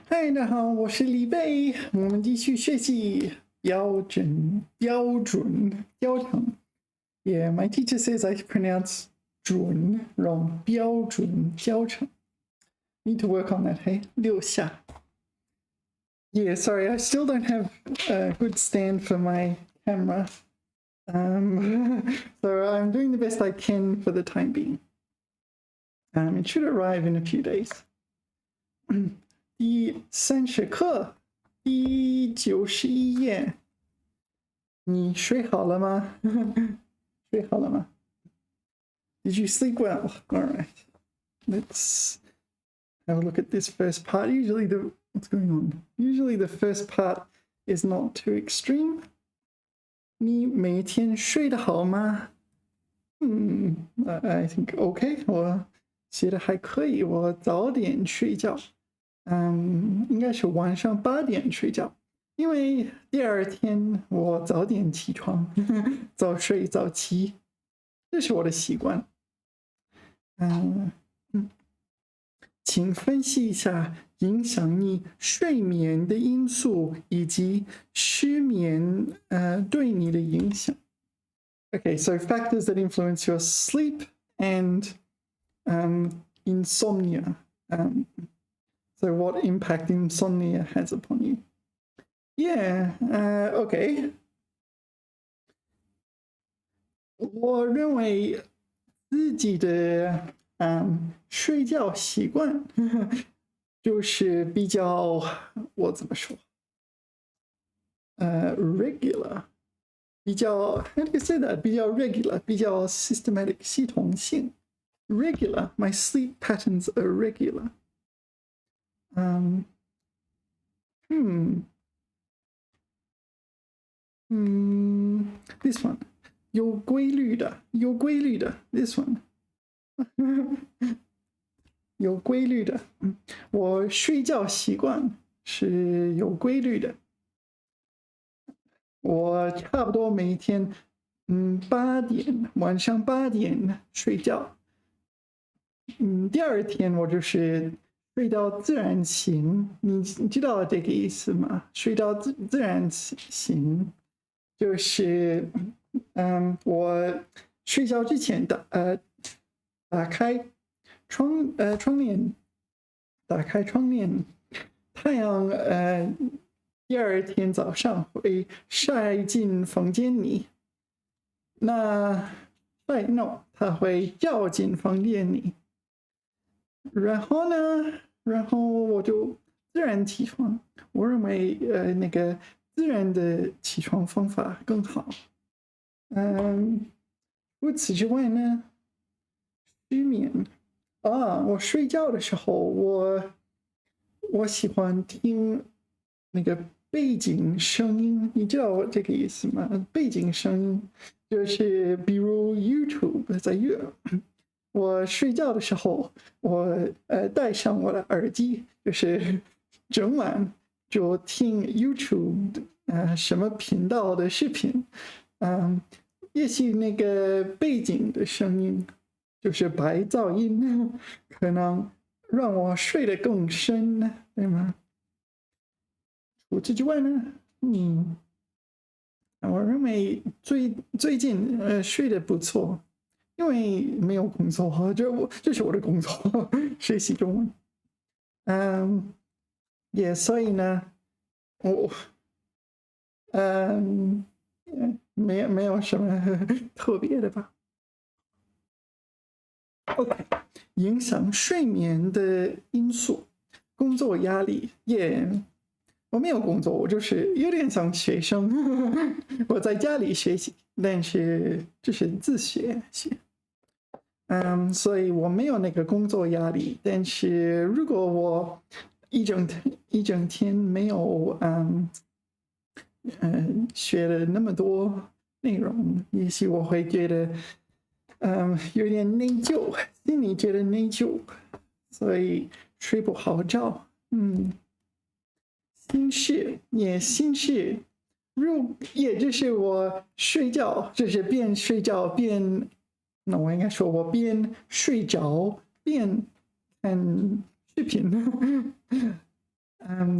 嗨，大家好，我是李贝，我们继续学习标准Yeah, my teacher says I pronounce 准 wrong. 标准教程 Need to work on that. Hey, 6下 Yeah, sorry, I still don't have a good stand for my camera. So I'm doing the best I can for the time being. It should arrive in a few days. 第30课，第91页。你睡好了吗？睡好了吗？ Did you sleep well? All right. Let's have a look at this first part. What's going on? Usually the first part is not too extreme. 你每天睡得好吗？I think okay. 我写的还可以。我早点睡觉。应该是晚上8点睡觉，因为第二天我早点起床，早睡早起，这是我的习惯。请分析一下影响你睡眠的因素以及失眠对你的影响。Okay, so factors that influence your sleep and insomnia. So what impact insomnia has upon you? Yeah, okay. 我认为自己的睡觉习惯就是比较我怎么说regular， 比较 how do you say that？ 比较 regular， 比较 systematic 系统性 regular。My sleep patterns are regular。This one 有规律的，this one 有规律的，我睡觉习惯是有规律的，我差不多每天晚上8点睡觉，第二天我就是睡到自然醒，你知道这个意思吗？睡到自然醒，就是我睡觉之前打开窗帘，打开窗帘，太阳第二天早上会晒进房间里，它会照进房间里。然后呢，我就自然起床。我认为那个自然的起床方法更好。除此之外呢，失眠我睡觉的时候，我喜欢听那个背景声音，你知道这个意思吗？背景声音就是比如 YouTube 在我睡觉的时候，我戴上我的耳机，就是整晚就听 YouTube 什么频道的视频，也许那个背景的声音就是白噪音，可能让我睡得更深，对吗？除此之外呢，我认为最近睡得不错。因为没有工作，这是我的工作，学习中文。也所以呢，我没有什么特别的吧。OK， 影响睡眠的因素，工作压力我没有工作，我就是有点像学生，我在家里学习，但是就是自学习。所以我没有那个工作压力，但是如果我一整天没有学了那么多内容，也许我会觉得有点内疚，心里觉得内疚，所以睡不好觉。心事，也就是我睡觉，就是边睡觉边。那我应该说，我边睡着边看视频。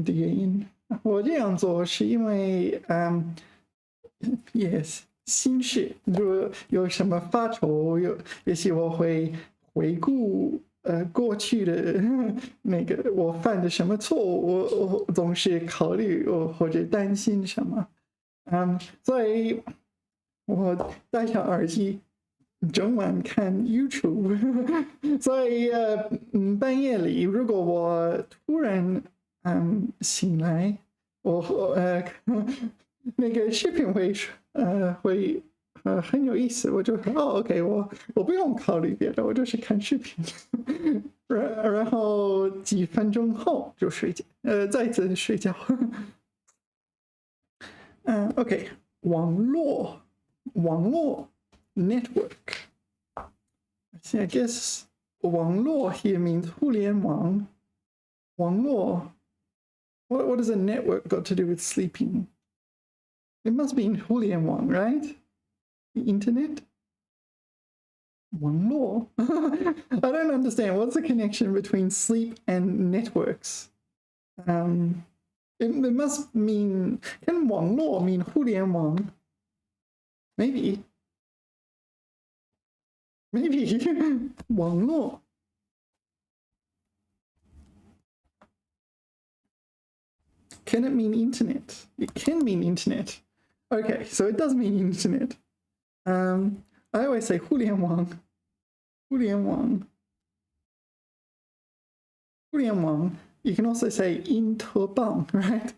的原因。我这样做是因为也心事，如果有什么发愁，也许我会回顾过去的那个我犯的什么错误，我总是考虑或者担心什么，所以我戴上耳机，整晚看 YouTube，所以半夜里如果我突然醒来，我那个视频会很有意思，我就OK，我不用考虑别的，我就是看视频，然后几分钟后就睡觉，再次睡觉。OK， 网络 network。I guess 网络 here means 互联网。网络 what does a network got to do with sleeping? It must mean 互联网, right? The internet? 网络 I don't understand. What's the connection between sleep and networks? It must mean, can 网络 mean 互联网? Maybe 网络 Can it mean internet? It can mean internet. Okay, so it does mean internet. I always say 互联网 You can also say 因特棒 right?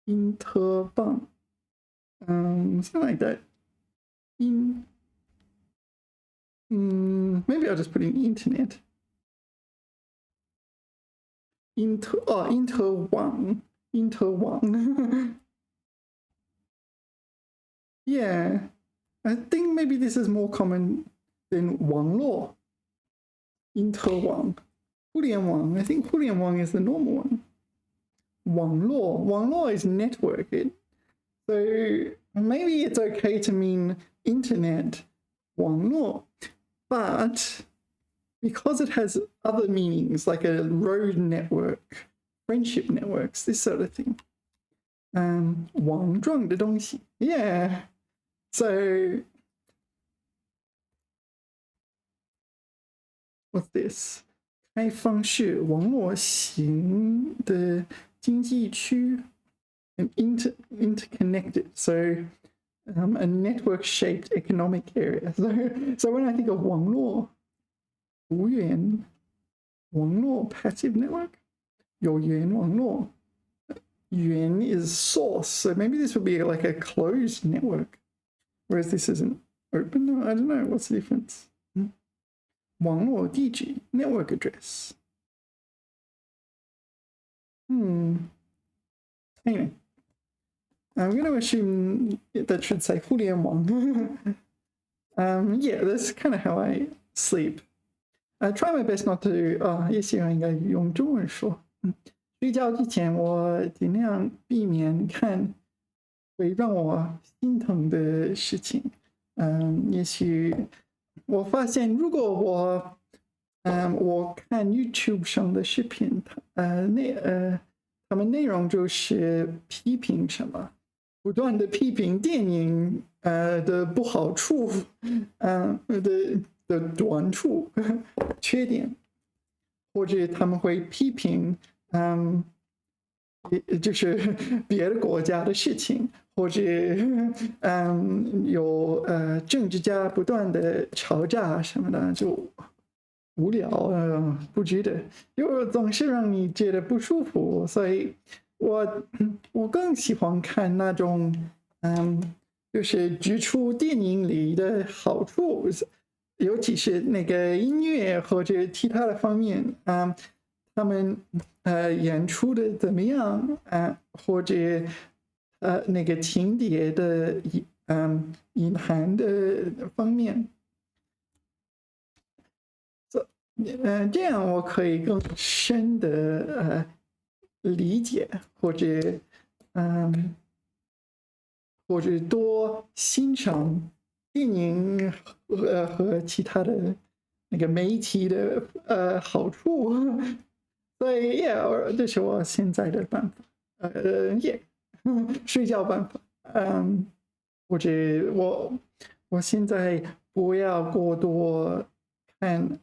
因特棒 something like that. Maybe I'll just put in internet. interwang. Yeah, I think maybe this is more common than 网络 interwang. 互联网 I think 互联网 is the normal one. 网络 is network. So maybe it's okay to mean internet 网络 but because it has other meanings like a road network, friendship networks, this sort of thing. 网状的东西 Yeah. So what's this? 开放式网络型的经济区 interconnected. So a network-shaped economic area. So when I think of 网络无源网络 passive network 有源网络源 is source, so maybe this would be like a closed network, whereas this isn't open. I don't know, what's the difference? 网络地址 network address. Anyway, I'm going to assume that should say 互联网 yeah, that's kind of how I sleep. I try my best not to 也希望应该用中文说睡觉之前我尽量避免看会让我心疼的事情也许我发现如果我看 YouTube 上的视频他们内容就是批评什么不断的批评电影的不好处的短处缺点或者他们会批评就是别的国家的事情或者有政治家不断的吵架什么的就无聊不值得又总是让你觉得不舒服所以我更喜欢看那种就是指出电影里的好处尤其是那个音乐或者其他的方面他们演出的怎么样或者那个情节的隐含的方面这样我可以更深的理解或者多欣赏电影和其他的那个媒体的好处所以这是我现在的办法。睡觉办法。或者我现在不要过多看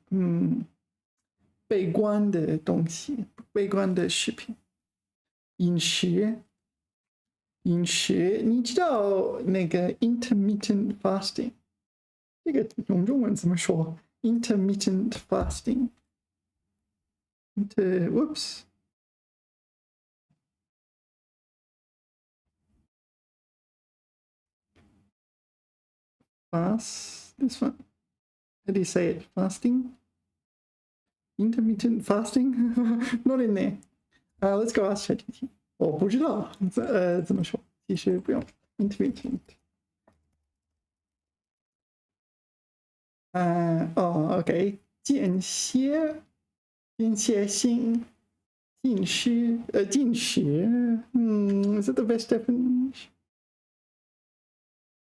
悲观的东西，悲观的视频。饮食，你知道那个 intermittent fasting 这个用中文怎么说 ？intermittent fasting。whoops。this one. How do you say it? Fasting? Intermittent fasting? Not in there. Let's go ask ChatGPT. 我不知道怎么说，其实不用 intermittent。OK， 间歇性进食is that the best definition?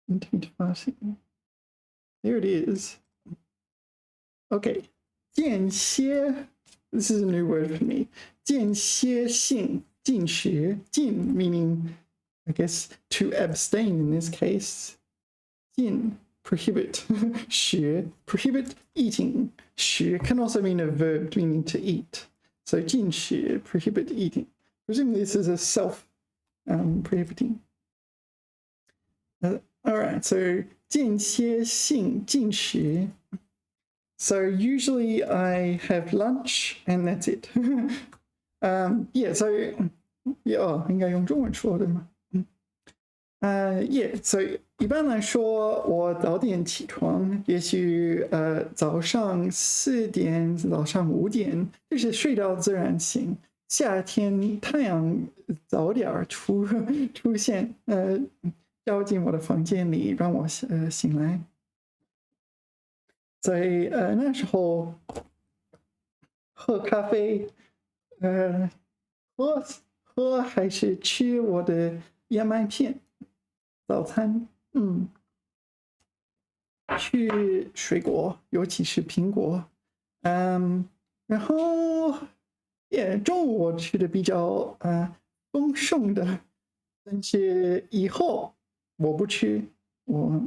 Intermittent fasting. There it is. Okay. 间歇 This is a new word for me. 间歇性进食 禁 meaning, I guess, to abstain in this case. 禁 prohibit. 食 prohibit eating. 食 can also mean a verb meaning to eat. So 禁食 prohibit eating. Presumably this is a self prohibiting. Alright, so 间歇性进食. So usually I have lunch and that's it. So 应该用中文说对吗？so 一般来说，我早点起床，也许早上4点、早上5点，就是睡到自然醒。夏天太阳早点出现，照进我的房间里，让我醒来。所以那时候喝咖啡，喝还是吃我的燕麦片早餐，吃水果，尤其是苹果，然后中午我吃的比较丰盛的，但是以后我不吃，我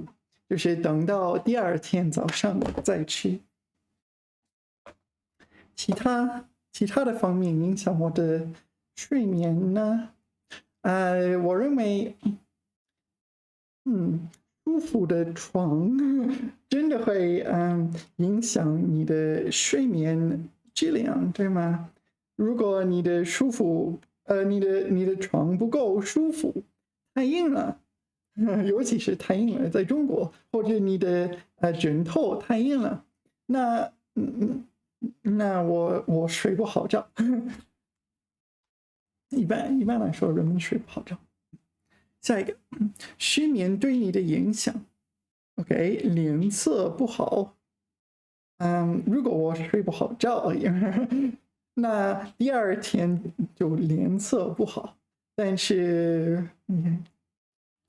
就是等到第2天早上再吃。其他的方面影响我的睡眠呢？我认为，舒服的床真的会影响你的睡眠质量，对吗？如果你的你的床不够舒服，太硬了。尤其是太硬了，在中国，或者你的枕头太硬了，那我睡不好觉。一般来说，人们睡不好觉。下一个，失眠对你的影响。OK， 脸色不好。如果我睡不好觉，那第2天就脸色不好。但是，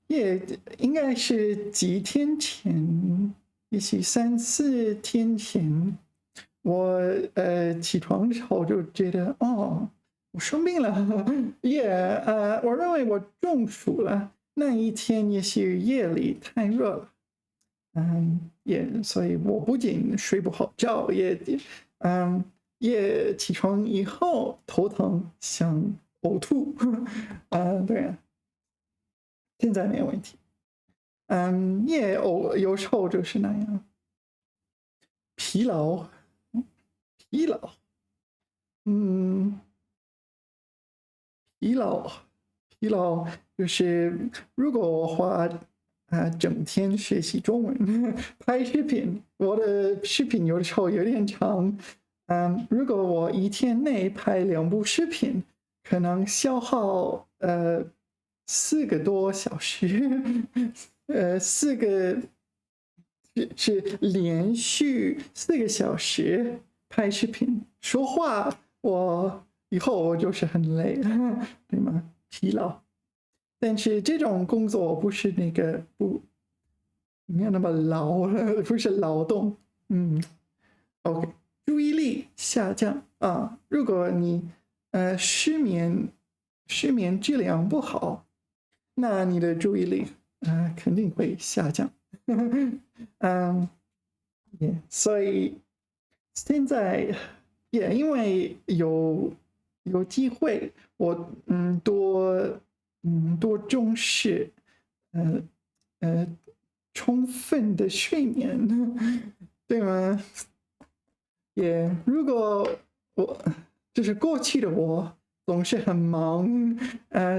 也应该是几天前，也许3、4天前，我起床之后就觉得我生病了，我认为我中暑了。那一天也许夜里太热了，所以我不仅睡不好觉，也起床以后头疼，想呕吐，对。现在没有问题。有时候就是那样。疲劳，疲劳就是如果我花整天学习中文拍视频，我的视频有的时候有点长。如果我1天内拍2部视频，可能消耗4个多小时，4个是连续4个小时拍视频，说话以后我就是很累，对吗？疲劳。但是这种工作不是没有那么劳，不是劳动。OK， 注意力下降啊！如果你失眠质量不好，那你的注意力肯定会下降。所以现在也因为有机会，我多重视充分的睡眠，对吗？如果我就是过去的我总是很忙，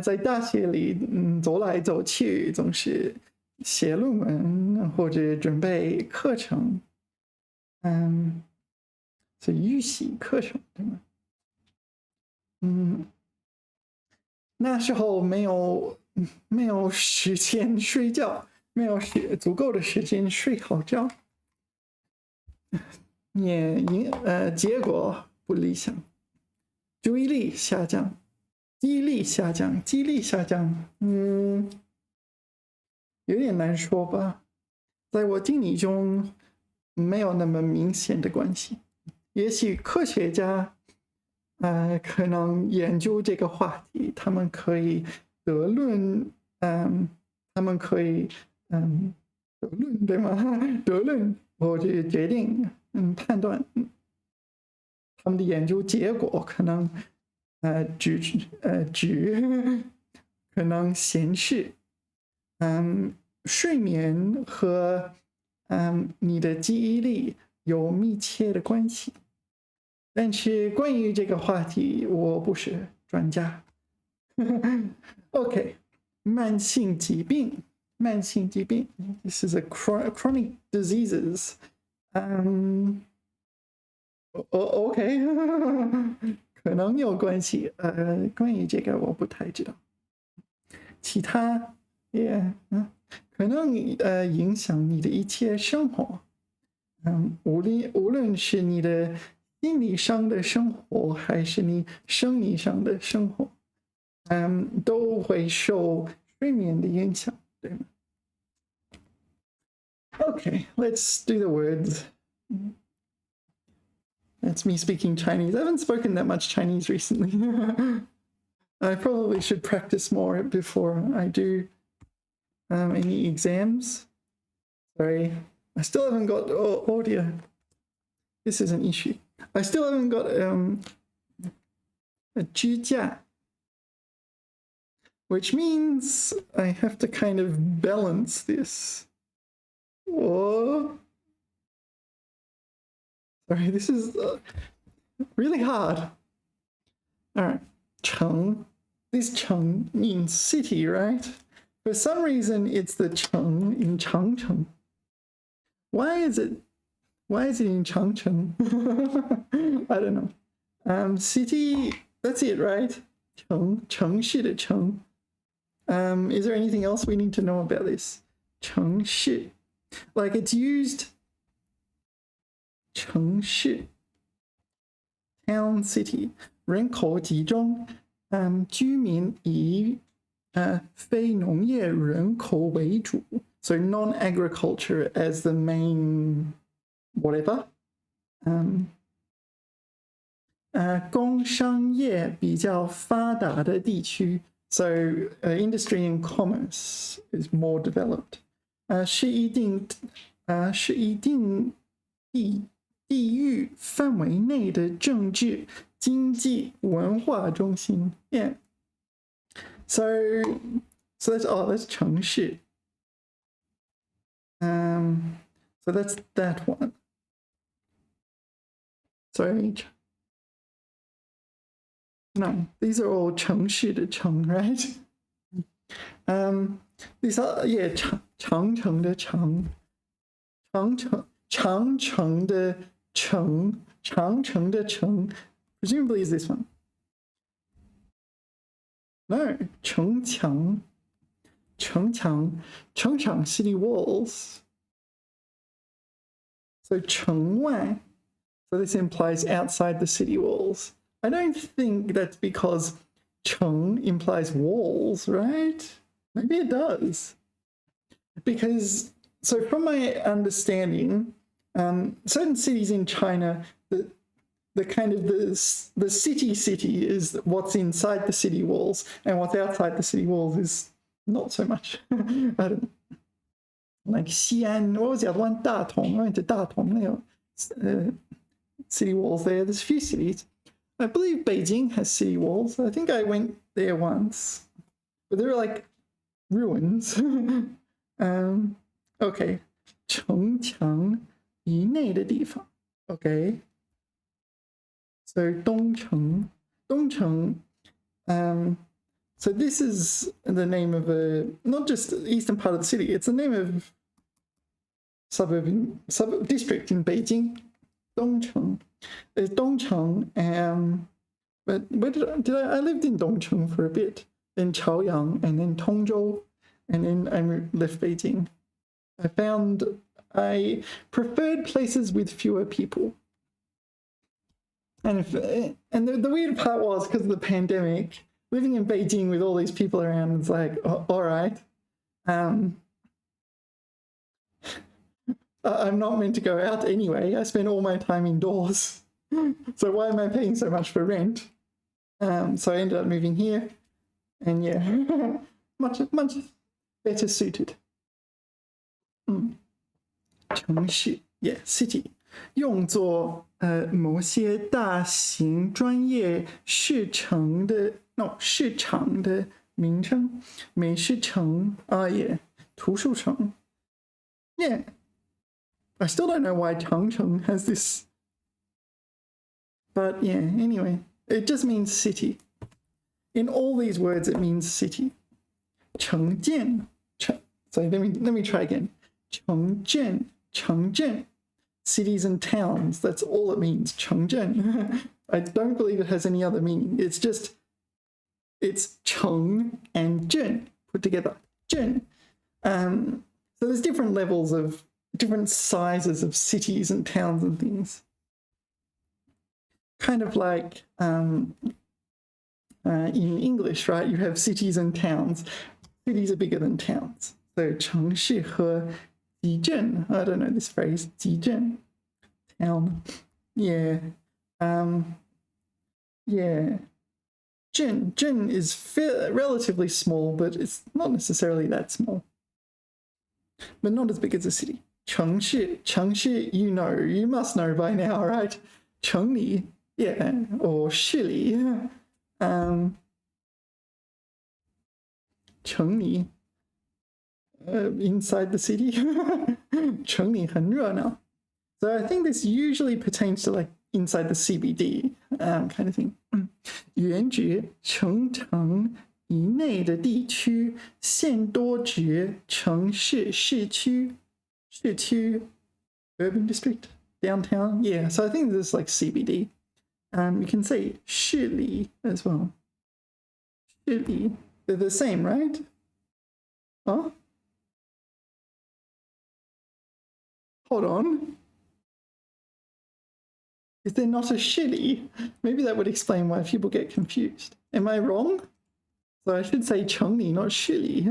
在大学里走来走去，总是写论文或者准备课程，是预习课程，对吗？那时候没有时间睡觉，没有足够的时间睡好觉，结果不理想，注意力下降，记忆力下降，有点难说吧。在我定义中，没有那么明显的关系。也许科学家可能研究这个话题，他们可以得论，他们可以得论，对吗？得论或者决定，判断他们的研究结果可能可能显示，睡眠和你的记忆力有密切的关系。但是关于这个话题，我不是专家。OK， 慢性疾病 ，This is a chronic diseases。OK， 可能有关系。关于这个我不太知道。其他也可能影响你的一切生活。无论是你的心理上的生活，还是你生理上的生活，都会受睡眠的影响，对吗？Okay, let's do the words. That's me speaking Chinese. I haven't spoken that much Chinese recently. I probably should practice more before I do any exams. Sorry, I still haven't got audio. This is an issue. I still haven't got a 居家, which means I have to kind of balance this. Oh, sorry, this is really hard. All right, 城. This 城 means city, right? For some reason, it's the 城 in Changcheng. Why is it in Changcheng? I don't know. City, that's it, right? 城市的城. Is there anything else we need to know about this? 城市. Like it's used 城市 town city 人口集中居民以非农业人口为主 so non-agriculture as the main whatever 工商业比较发达的地区 so industry and commerce is more developed 是一定地域范围内的政治、经济、文化中心。Yeah. So that's 城市。So that's that one. Sorry. No, these are all 城市的城 right? These are 长城的长的城 presumably is this one. No, 城墙 city walls. So 城外 so this implies outside the city walls. I don't think that's because 城 implies walls, right? Maybe it does. Because, so from my understanding, certain cities in China, the kind of the city is what's inside the city walls, and what's outside the city walls is not so much. I don't know. Like Xi'an, what was the other one? Datong. I went to Datong. City walls there. There's a few cities. I believe Beijing has city walls. I think I went there once, but they were like ruins. Okay. 城墙以内的地方. Okay. So 东城. So this is the name of not just the eastern part of the city, it's the name of suburb district in Beijing. Dongcheng. There's Dongcheng, but where did I lived in Dongcheng for a bit, then Chaoyang, and then Tongzhou, and then I left Beijing. I found I preferred places with fewer people. And the weird part was, because of the pandemic, living in Beijing with all these people around, it's like, all right. I'm not meant to go out anyway. I spend all my time indoors. So why am I paying so much for rent? So I ended up moving here. And yeah, much better suited. 城市 yeah, city. 用作某些大型专业市场的名称，美食城yeah, 图书城 yeah. I still don't know why Changcheng has this, but yeah, anyway, it just means city. In all these words, it means city. 城建 so let me try again. 城镇 cities and towns, that's all it means. 城镇 I don't believe it has any other meaning. It's cheng and zhen put together. Zhen. So there's different levels of different sizes of cities and towns and things. Kind of like in English, right? You have cities and towns. Cities are bigger than towns. So 城市和集镇, I don't know this phrase, 集镇, town. Yeah. Yeah. 镇 is relatively small, but it's not necessarily that small. But not as big as a city. 城市, you must know by now, right? 城里, yeah, or 市里. 城里, inside the city. 城里很热闹. So I think this usually pertains to like inside the CBD kind of thing. 原指城城以内的地区，现多指城市市区 urban district, downtown. Yeah, so I think this is like CBD. You can say 市里 as well. 市里, they're the same, right? Huh? Hold on. Is there not a shili? Maybe that would explain why people get confused. Am I wrong? So I should say chengli, not shili.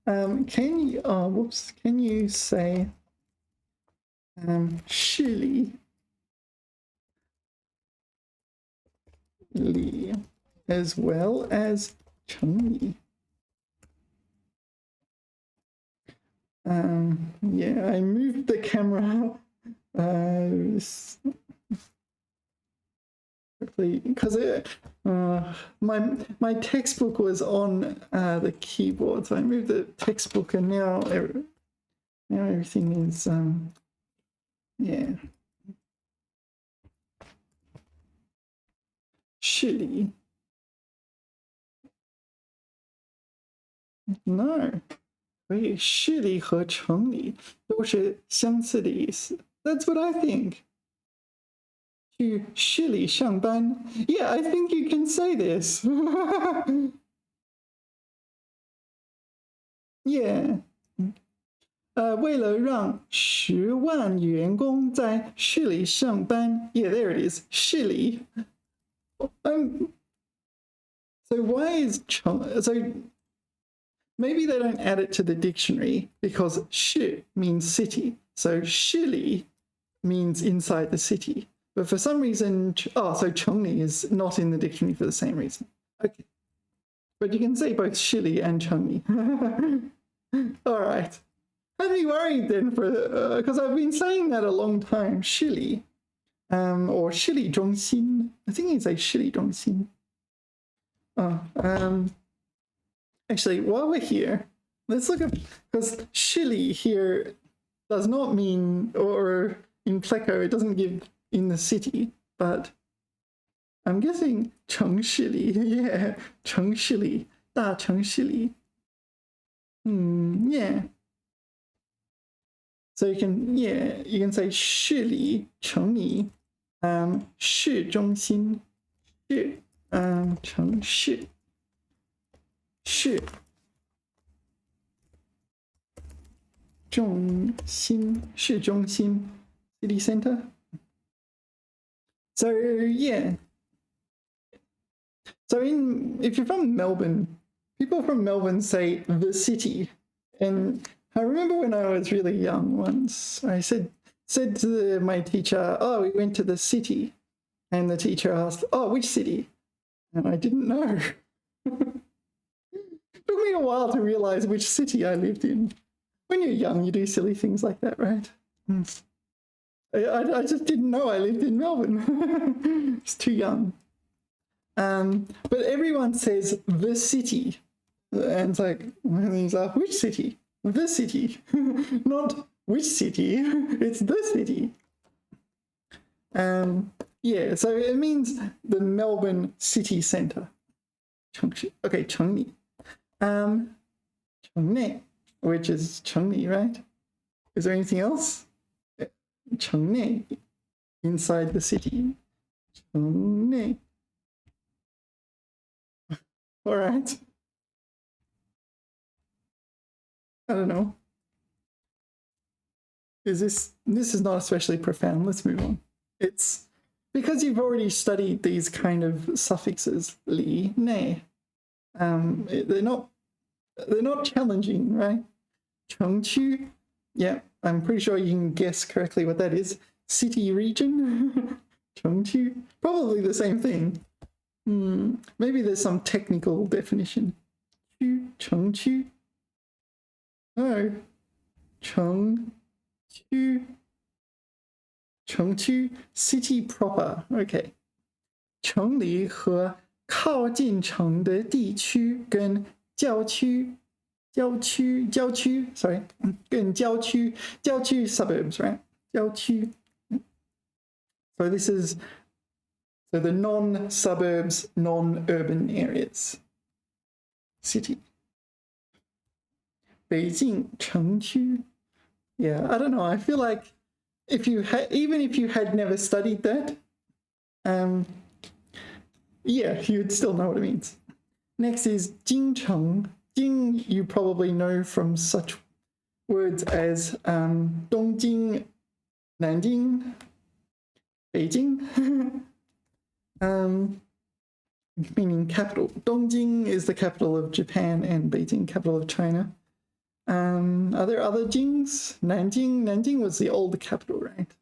Can you say shili li as well as chengli? Yeah, I moved the camera because my textbook was on the keyboard, so I moved the textbook, and now everything is yeah. Shitty. No. 所以市里和城里都是相似的意思。That's what I think. 去市里上班 Yeah, I think you can say this. Yeah. 为了让10万员工在市里上班 Yeah, there it is. 市里 So why is so maybe they don't add it to the dictionary because 市 means city. So 市里 means inside the city. But for some reason, so Chengli is not in the dictionary for the same reason. Okay. But you can say both Shili and Chengli. All right. I'd be worried then because I've been saying that a long time, Shili, or Shili Zhongxin. I think it's a Shili Zhongxin. Actually, while we're here, let's look at, because Shili here does not mean, or in Pleco, it doesn't give in the city, but I'm guessing Chengshili, yeah, Chengshili, 大城市里. Yeah. So you can say 市里城里, 市中心, 市, 城市, 市中心, 市中心, city center. So yeah. So if you're from Melbourne, people from Melbourne say the city. And I remember when I was really young once, I said to my teacher, oh, we went to the city. And the teacher asked, oh, which city? And I didn't know. It took me a while to realize which city I lived in. When you're young, you do silly things like that, right? I just didn't know I lived in Melbourne. It's too young. But everyone says the city. And it's like, which city? The city. Not which city, it's the city. Yeah, so it means the Melbourne city centre. Okay, Chengli. Chengni, which is Chengli, right? Is there anything else? Chengni, inside the city. Chengni. All right. I don't know. This is not especially profound. Let's move on. It's because you've already studied these kind of suffixes, li, ne. They're not challenging, right? Chengqu, yeah, I'm pretty sure you can guess correctly what that is. City region, Chengqu, probably the same thing. Maybe there's some technical definition. Chengqu. No. Chengqu. Chengqu, city proper. Okay. 城里和靠近城的地区跟郊区 sorry, 跟郊区 suburbs, right? 郊区. So this is the non-suburbs, non-urban areas. City. 北京城区. Yeah, I don't know. I feel like even if you had never studied that, yeah, you'd still know what it means. Next is 京城. Jing you probably know from such words as Dongjing, Nanjing, Beijing, meaning capital. Dongjing is the capital of Japan and Beijing, capital of China. Are there other Jings? Nanjing was the old capital, right?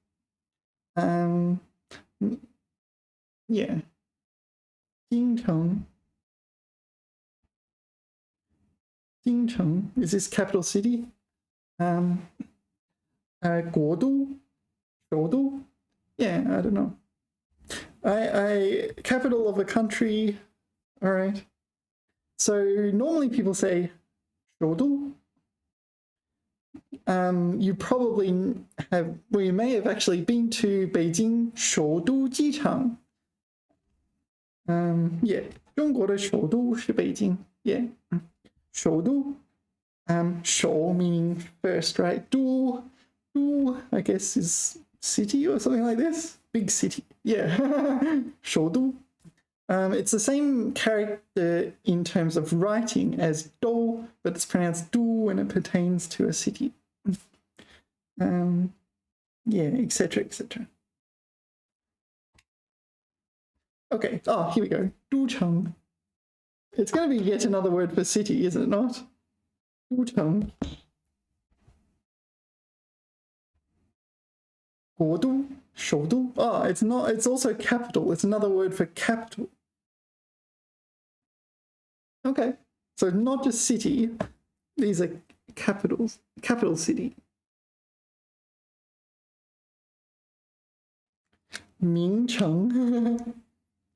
Yeah. Jingcheng. Jingcheng is this capital city. Guodu, Shoudu. Yeah, I don't know. I capital of a country. All right. So normally people say Shoudu. You probably have, well, you may have actually been to Beijing 首都机场. Yeah, 中国的首都是北京. Yeah, 首都. 首 meaning first, right? 都 I guess is city or something like this. Big city. Yeah, 首都. It's the same character in terms of writing as do, but it's pronounced du when it pertains to a city. Yeah, etc., etc. Okay, here we go. Ducheng. It's going to be yet another word for city, is it not? Ducheng. 国都,首都. Oh, it's not, it's also capital. It's another word for capital. Okay, so not just city, these are capitals, capital city. Mingcheng,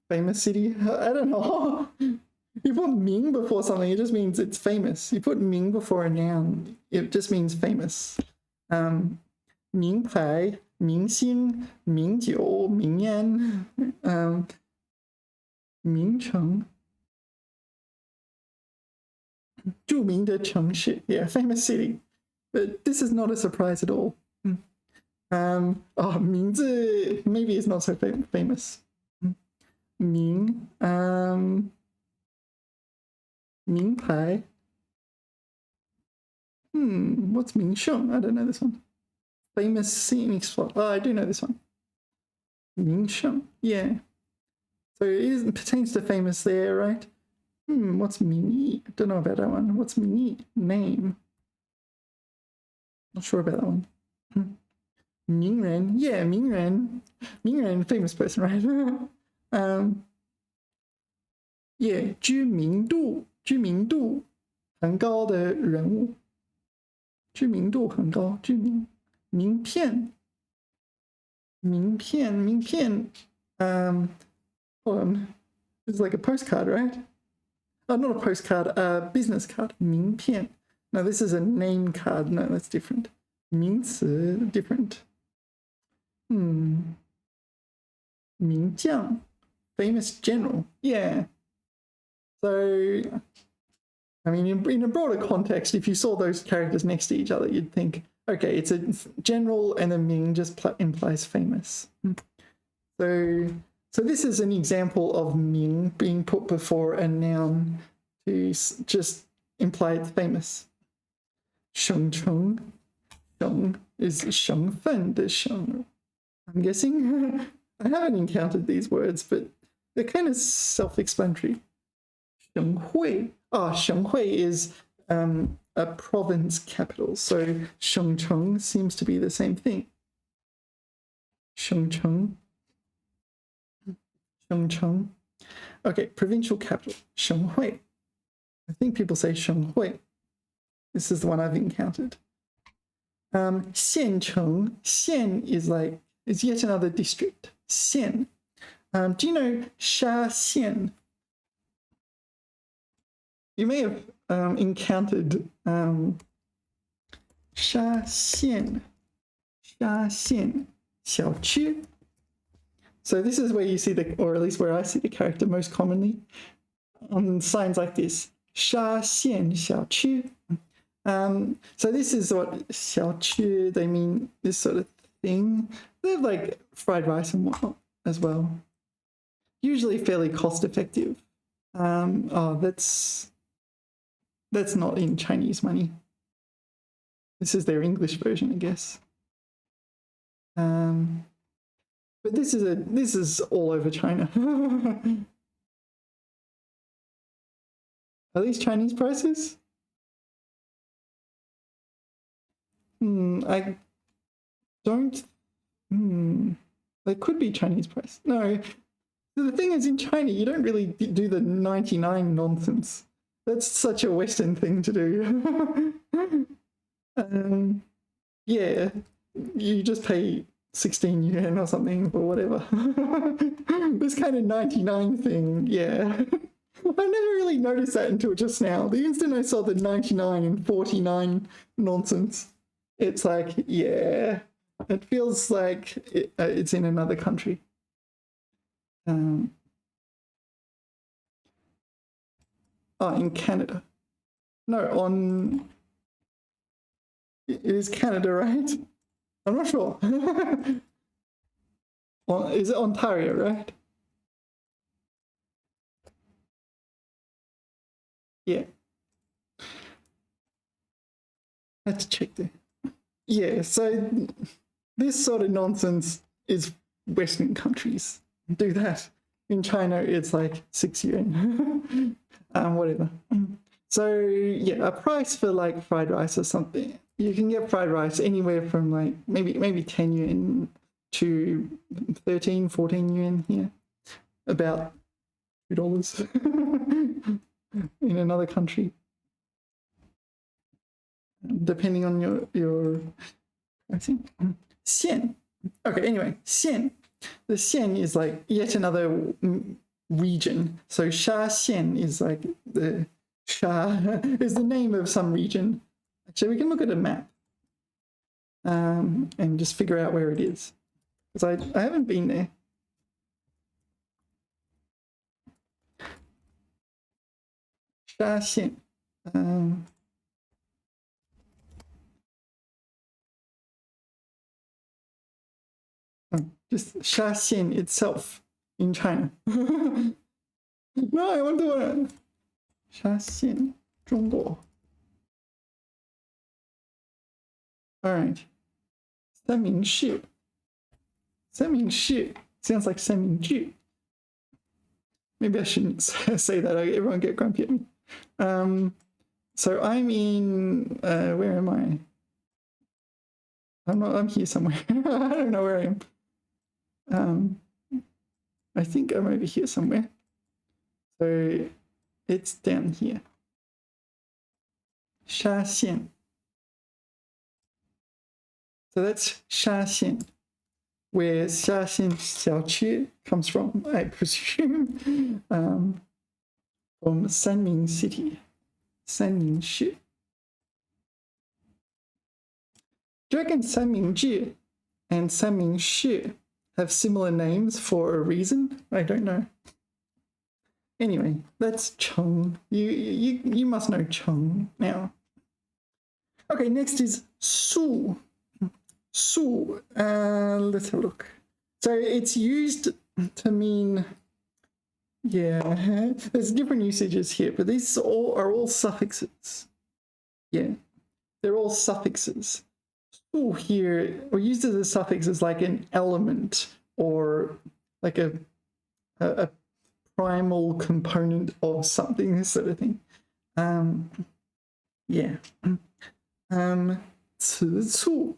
famous city. I don't know. You put Ming before something, it just means it's famous. You put Ming before a noun, it just means famous. Mingpai, Mingxing, Mingjiu, Mingyan, Mingcheng. 著名的城市, yeah, famous city. But this is not a surprise at all. Oh, 名字 maybe it's not so famous. 名, 名牌. What's 名胜? I don't know this one. Famous scenic spot. Oh, I do know this one. 名胜, yeah. So it pertains to famous there, right? What's mini? I don't know about that one. What's mini? Name. Not sure about that one. Mingren. Yeah, Mingren. Mingren, famous person, right? Yeah, 知名度,知名度很高的人物。知名度很高，知名。名片。名片，名片。Hold on. It's like a postcard, right? Oh, not a postcard, a business card. 名片. No, this is a name card. No, that's different. 名词, different. 名将, famous general. Yeah. So, I mean, in a broader context, if you saw those characters next to each other, you'd think, okay, it's a general and a Ming just implies famous. So this is an example of Ming being put before a noun to just imply it's famous. 省城, 省 is 省份的省. I'm guessing. I haven't encountered these words, but they're kind of self-explanatory. 省会. Oh, 省会 is a province capital. So 省城 seems to be the same thing. 省城. 省城. Okay, provincial capital. 省会. I think people say 省会. This is the one I've encountered. 县城. 县 is like, it's yet another district. 县. Do you know Sha Xian? You may have encountered Sha Xian. Sha Xian. 小区. So this is where you see the, or at least where I see the character most commonly, on signs like this. 沙县小区. So this is what 小区, they mean this sort of thing. They have like fried rice and whatnot as well. Usually fairly cost effective. Oh, that's not in Chinese money. This is their English version, I guess. But this is all over China. Are these Chinese prices? I don't. They could be Chinese price. No. The thing is, in China, you don't really do the 99 nonsense. That's such a Western thing to do. Yeah, you just pay 16 yuan or something or whatever. This kind of 99 thing, yeah. I never really noticed that until just now. The instant I saw the 99 and 49 nonsense, it's like, yeah, it feels like it's in another country. Oh, in Canada. No, it is Canada, right? I'm not sure. Well, is it Ontario, right? Yeah. I had to check there. Yeah, so this sort of nonsense is Western countries do that. In China, it's like 6 yuan. Whatever. So yeah, a price for like fried rice or something. You can get fried rice anywhere from like maybe 10 yuan to 13, 14 yuan here, about $2 in another country, depending on your I think xian. Okay, anyway, xian. The xian is like yet another region. So Sha Xian is like the Sha is the name of some region. Actually, we can look at a map and just figure out where it is, because I haven't been there. Sha Xian. Just Sha Xian itself in China. No, I want to Sha Xian, 中国. All right. 三明市. 三明市 sounds like 三明治. Maybe I shouldn't say that. Everyone get grumpy at me. So I'm in, where am I? I'm here somewhere. I don't know where I am. I think I'm over here somewhere. So it's down here. Sha Xian. So that's Sha Xian, where Sha Xian Xiaoqu comes from, I presume, from Sanming City, Sanming Shi. Do you reckon Sanmingzhi and Sanmingshi have similar names for a reason? I don't know. Anyway, that's Cheng. You must know Cheng now. Okay, next is Su. Su. Let's have a look. So it's used to mean, yeah, there's different usages here, but these are all suffixes. Yeah, they're all suffixes. Su here, or used as a suffix as like an element or like a primal component of something, this sort of thing. Yeah. 词促.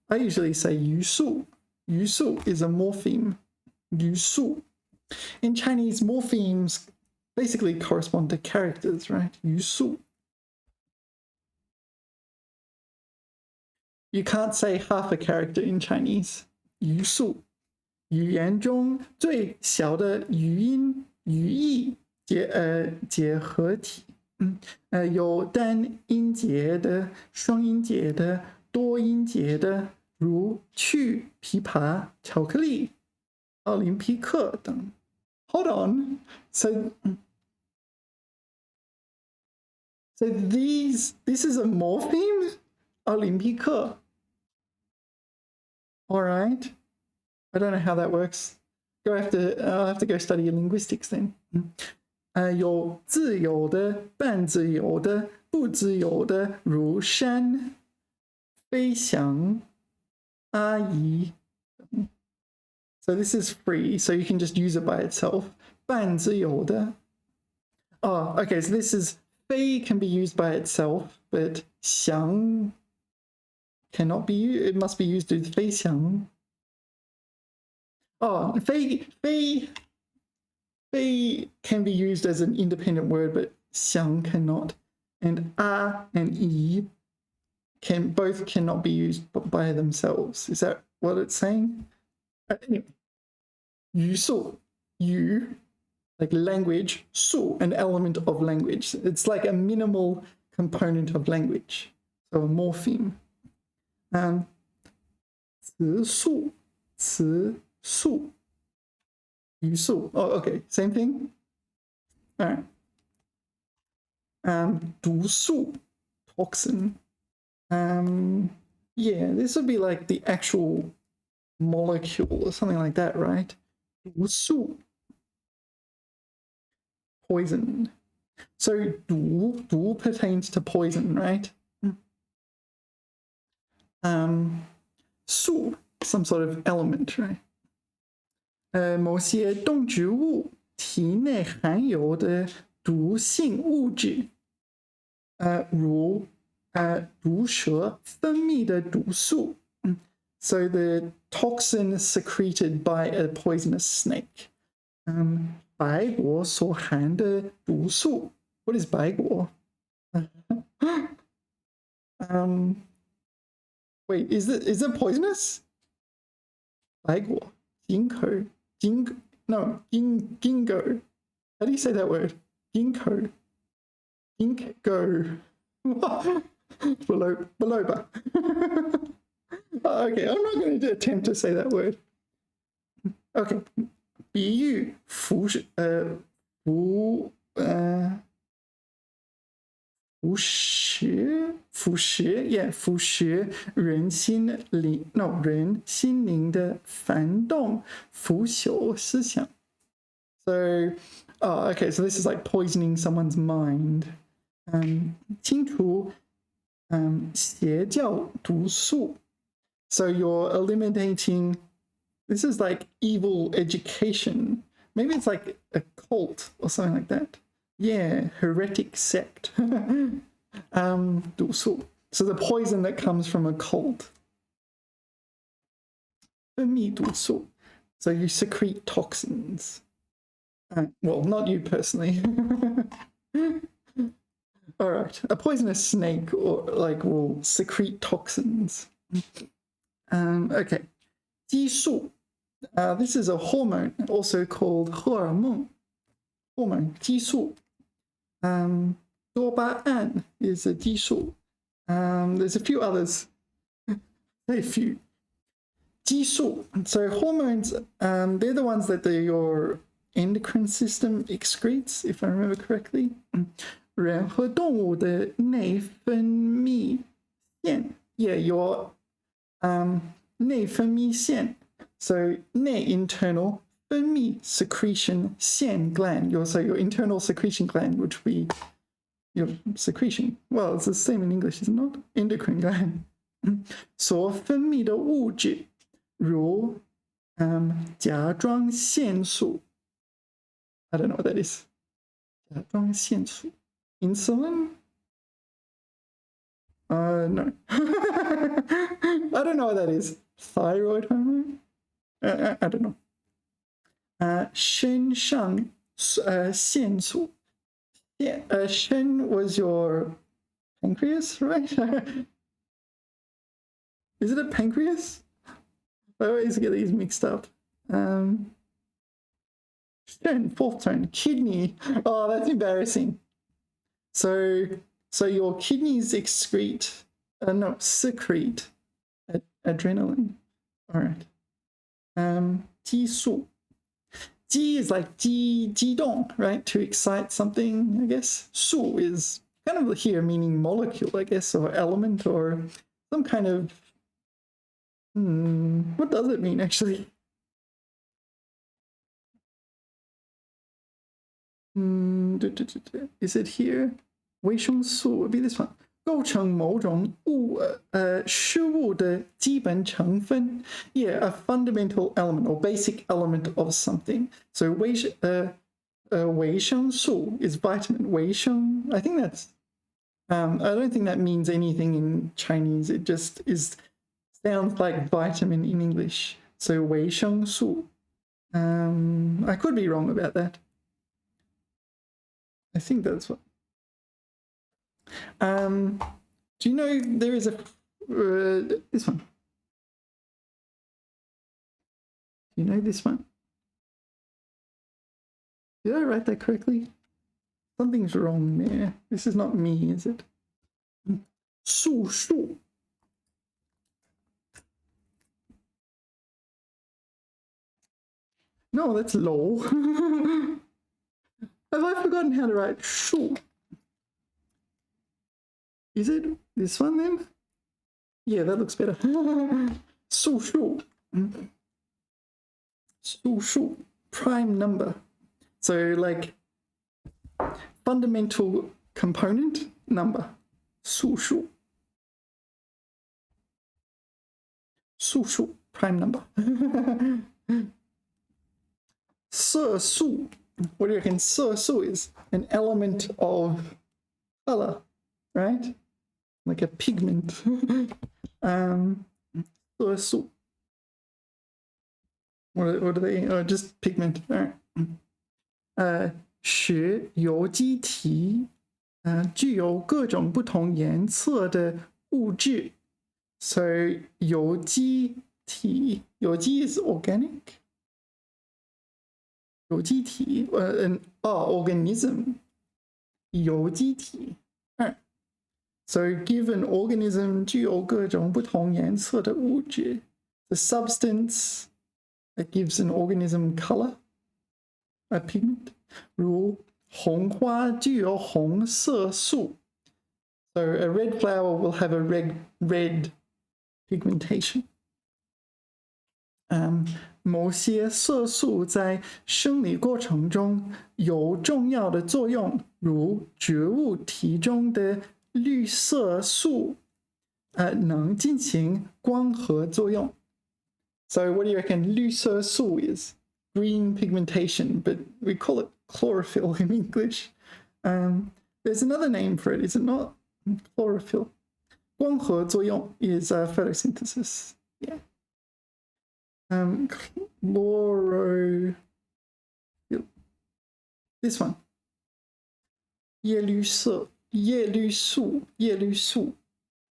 I usually say 语速. 语速 is a morpheme. 语速. In Chinese, morphemes basically correspond to characters, right? 语速. You can't say half a character in Chinese. 语速. 语言中最小的语音语义结合体。有单音节的、双音节的、多音节的，如去、琵琶、巧克力、奥林匹克等。Hold on. So this is a morpheme? 奥林匹克. All right. I don't know how that works. I'll have to go study linguistics then. 有自由的、半自由的、不自由的，如山、飞翔、阿姨。So this is free, so you can just use it by itself. 半自由的. Oh, okay, so this is 飞 can be used by itself, but 翔 cannot be used. It must be used with 飞翔. Oh, 飞 can be used as an independent word, but 翔 cannot. And a and yi both cannot be used by themselves. Is that what it's saying? Anyway, 语速, yu, like language, su, an element of language. It's like a minimal component of language. So a morpheme. 词速, 词速. 语速. Oh, okay. Same thing? All right. 毒素, toxin. Yeah, this would be like the actual molecule or something like that, right? 毒素. Poison. So 毒 pertains to poison, right? 素, some sort of element, right? 某些动植物体内含有的毒性物质，如毒蛇分泌的毒素。So the toxin secreted by a poisonous snake. 白果所含的毒素. What is 白果? Wait, is it poisonous? 白果, ginkgo, ginkgo. How do you say that word? Ginkgo. Ginkgo. Biloba. Okay, I'm not going to attempt to say that word. Okay. 比喻腐蚀人心灵的烦动腐朽思想. So, okay, so this is like poisoning someone's mind. 清除邪教毒素. So you're eliminating. This is like evil education. Maybe it's like a cult or something like that. Yeah, heretic sect. 毒素. So the poison that comes from a cult. 分泌毒素. So you secrete toxins. Well, not you personally. All right, a poisonous snake or like will secrete toxins. Okay, 激素. This is a hormone, also called 荷尔蒙. Hormone, 激素. 多巴胺 is a 激素. There's a few others. Very few. 激素. So hormones, they're the ones that your endocrine system excretes, if I remember correctly. 人和动物的内分泌腺. Yeah, your 内分泌腺. So 内 internal, 分泌 secretion, 腺 gland. So your internal secretion gland, which would be your secretion. Well, it's the same in English, is it not? Endocrine gland. 所分泌的物质如甲状腺素. I don't know what that is. 甲状腺素. Insulin? No. I don't know what that is. Thyroid hormone? I don't know. 肾上腺素. Shen was your pancreas, right? Is it a pancreas? I always get these mixed up. Shen, fourth tone, kidney. Oh, that's embarrassing. So your kidneys secrete adrenaline. All right. 激素. 激 is like 激动, right? To excite something, I guess. 素 is kind of here meaning molecule, I guess, or element, or some kind of. What does it mean actually? Is it here? 维生素 would be this one. 构成某种事物的基本成分. Yeah, a fundamental element or basic element of something. So 维生素 is vitamin. 维生, I think that's. I don't think that means anything in Chinese. It just sounds like vitamin in English. So 维生素. I could be wrong about that. I think that's what. Do you know there is a this one? Do you know this one? Did I write that correctly? Something's wrong there. This is not me, is it? 素数. No, that's low. Have I forgotten how to write 数? Is it this one then? Yeah, that looks better. 素数. 素数, prime number. So like fundamental component number. 素数. 素数, prime number. 色素. What do you reckon 色素 is? An element of color, right? Like a pigment. 色素. What are they? Oh, just pigment. All right. 使有机体具有各种不同颜色的物质。So 有机体，有机 is organic. 有机体organism. 有机体。So give an organism 具有各种不同颜色的物质。The substance that gives an organism color, a pigment. 如红花具有红色素。So a red flower will have a red pigmentation. 某些色素在生理过程中有重要的作用，如植物体中的绿色素能进行光合作用。So what do you reckon 绿色素 is? Green pigmentation, but we call it chlorophyll in English. There's another name for it, is it not? Chlorophyll. 光合作用 is photosynthesis. Yeah. Chlorophyll. This one. 叶绿素.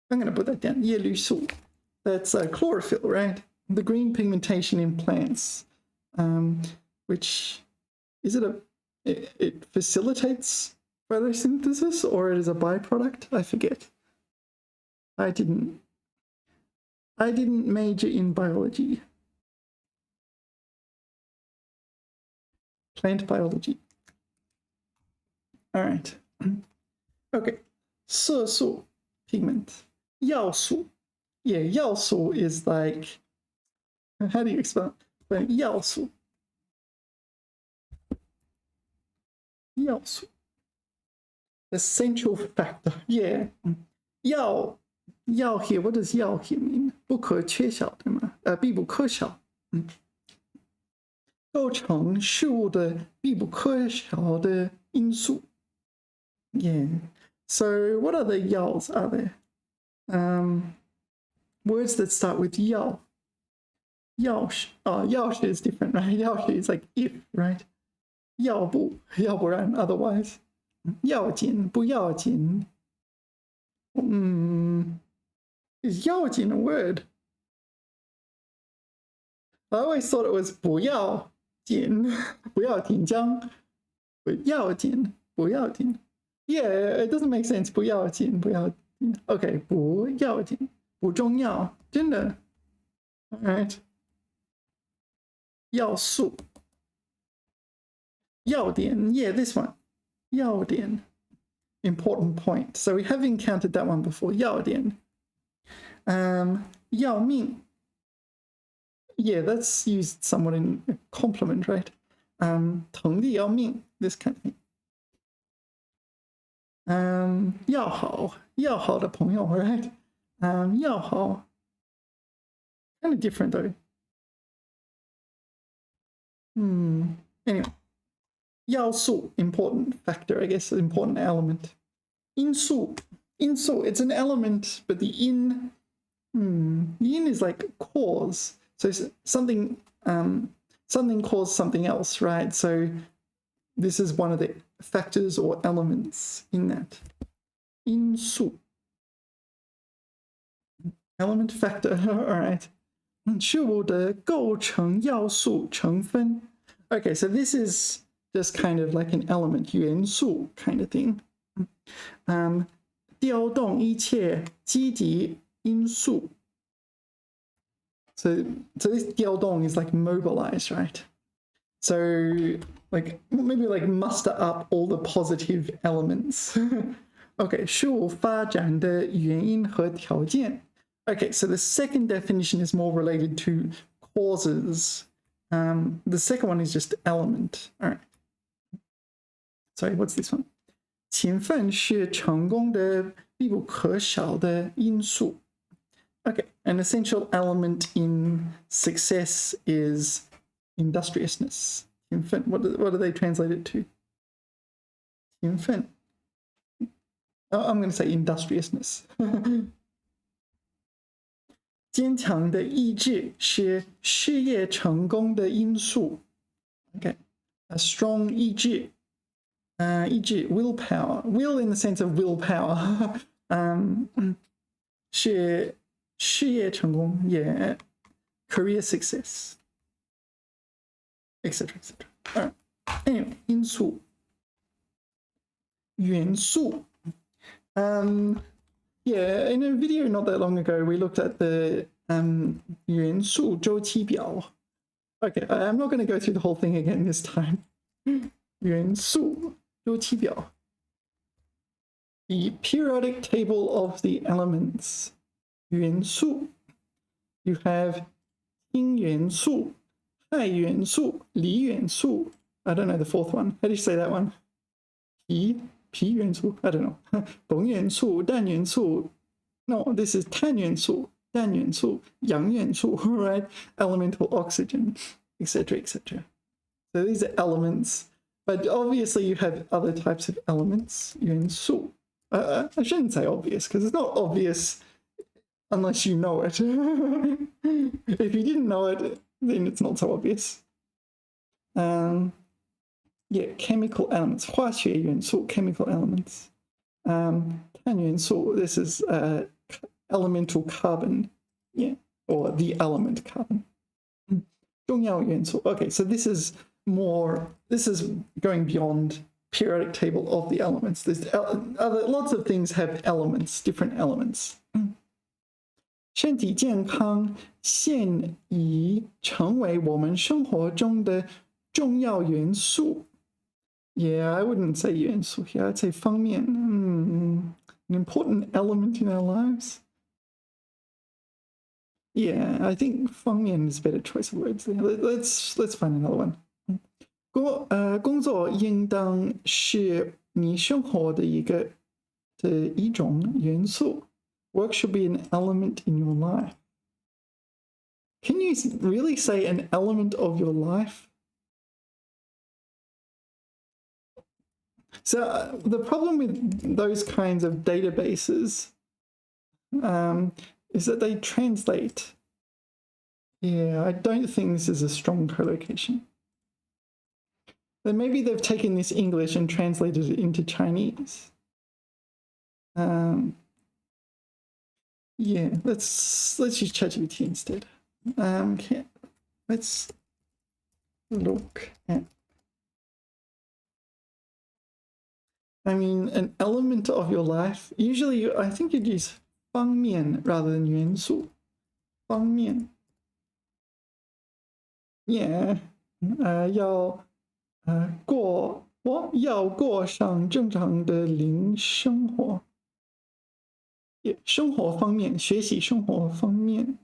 I'm going to put that down. 叶绿素. That's chlorophyll, right? The green pigmentation in plants, which is it facilitates photosynthesis or it is a byproduct? I forget. I didn't major in biology. Plant biology. All right. Okay. 色素 pigment. 要素. Yeah, 要素 is like, how do you explain? 要素. 要素. Essential factor. Yeah. 要 here, what does 要 here mean? 不可缺少，对吗？必不可少。构成事物的必不可少的因素。Yeah. So what other 要s are there? Words that start with 要. 要是 is different, right? 要是 is like if, right? 要不然 otherwise. 要紧不要紧. Is 要紧 a word? I always thought it was 不要紧不要紧张 but 要紧不要紧 Yeah, it doesn't make sense 不要紧 Okay, 不要紧不重要真的 Alright 要素要点 Yeah, this one 要点 Important point. So we have encountered that one before. 要点要命 Yeah, that's used somewhat in a compliment, right? 疼的要命 This kind of thing. 要好的朋友 right? 要好 kind of different though. Anyway. 要素 important factor, I guess, important element. 因素 it's an element, but the in is like cause. So something caused something else, right? So this is one of the factors or elements in that. 因素 element factor, all right. 事物的构成要素成分 Okay, so this is just kind of like an element, 元素 kind of thing. 调动一切积极因素 So this 调动 is like mobilize, right? So like maybe like muster up all the positive elements. Okay, 事物发展的原因和条件 Okay, so the second definition is more related to causes. The second one is just element. All right. Sorry, what's this one? 勤奋是成功的必不可少的因素 Okay, an essential element in success is industriousness. 勤奋 what do they translate it to? 勤奋 I'm going to say industriousness. 坚强的意志是事业成功的因素。Okay, a strong 意志，意志 willpower，will in the sense of willpower， 是事业成功也 career success， etc etc。Anyway， 因素，元素。Yeah, in a video not that long ago, we looked at the 元素周期表。Okay, I'm not going to go through the whole thing again this time. 元素周期表。The periodic table of the elements. 元素。You have 氢元素、氦元素、锂元素。I don't know the fourth one. How do you say that one? 铍元素 I don't know. 汞元素、氮元素 No, this is 碳元素、氮元素、氧元素 right? Elemental oxygen, etc, etc. So these are elements, but obviously you have other types of elements. 元素 I shouldn't say obvious because it's not obvious unless you know it. If you didn't know it, then it's not so obvious. Yeah, chemical elements. 化学元素 chemical elements. 碳元素 this is elemental carbon. Yeah, or the element carbon. 重要元素 Okay, so this is going beyond periodic table of the elements. There's lots of things have elements, different elements. 身体健康现已成为我们生活中的重要元素。Yeah, I wouldn't say 元素 here. I'd say 方面 an important element in our lives. Yeah, I think 方面 is a better choice of words there. Let's find another one. 工作应当是你生活的一种元素。Work should be an element in your life. Can you really say an element of your life? So the problem with those kinds of databases is that they translate. Yeah, I don't think this is a strong collocation. Then maybe they've taken this English and translated it into Chinese. Yeah, let's use ChatGPT instead. Okay, let's look at. I mean, an element of your life. Usually, I think you'd use 方面 rather than 元素。方面。Yeah, 要过上正常的生活。生活方面，学习生活方面，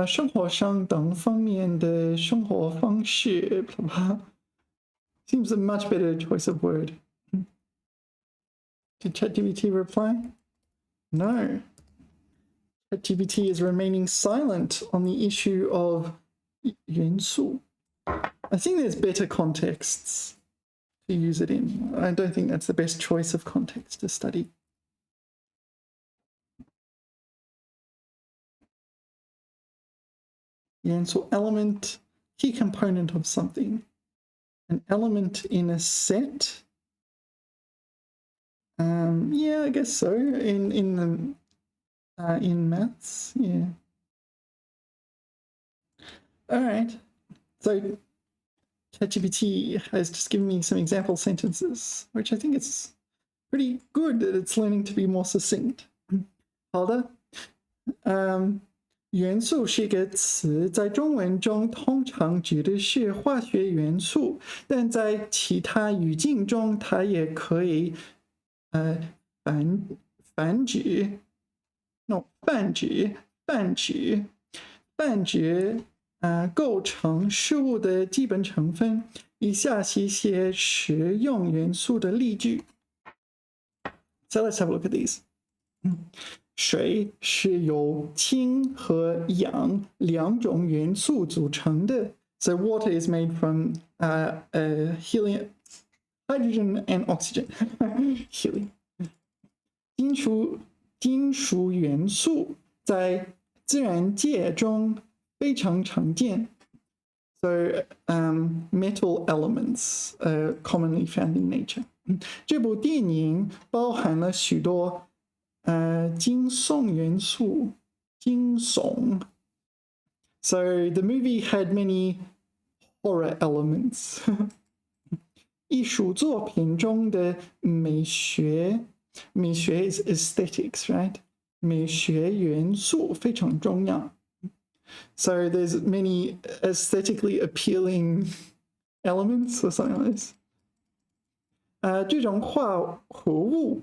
生活上等方面的生活方式 blah, blah. Seems a much better choice of word. Did ChatGPT reply? No. ChatGPT is remaining silent on the issue of 元素. I think there's better contexts to use it in. I don't think that's the best choice of context to study. Yeah, so element, key component of something. An element in a set. Yeah, I guess so. In maths, yeah. All right. So ChatGPT has just given me some example sentences, which I think it's pretty good that it's learning to be more succinct. 好的。元素是个词，在中文中通常指的是化学元素，但在其他语境中，它也可以泛指构成事物的基本成分。以下是一些实用元素的例句。So let's have a look at these. 水是由氢和氧两种元素组成的。So water is made from helium, hydrogen and oxygen. Helium. 金属元素在自然界中非常常见。So, metal elements are commonly found in nature. 这部电影包含了许多惊悚元素，惊悚。So the movie had many horror elements. 艺术作品中的美学 is aesthetics, right? 美学元素非常重要。So there's many aesthetically appealing elements or something like this. 这种化合物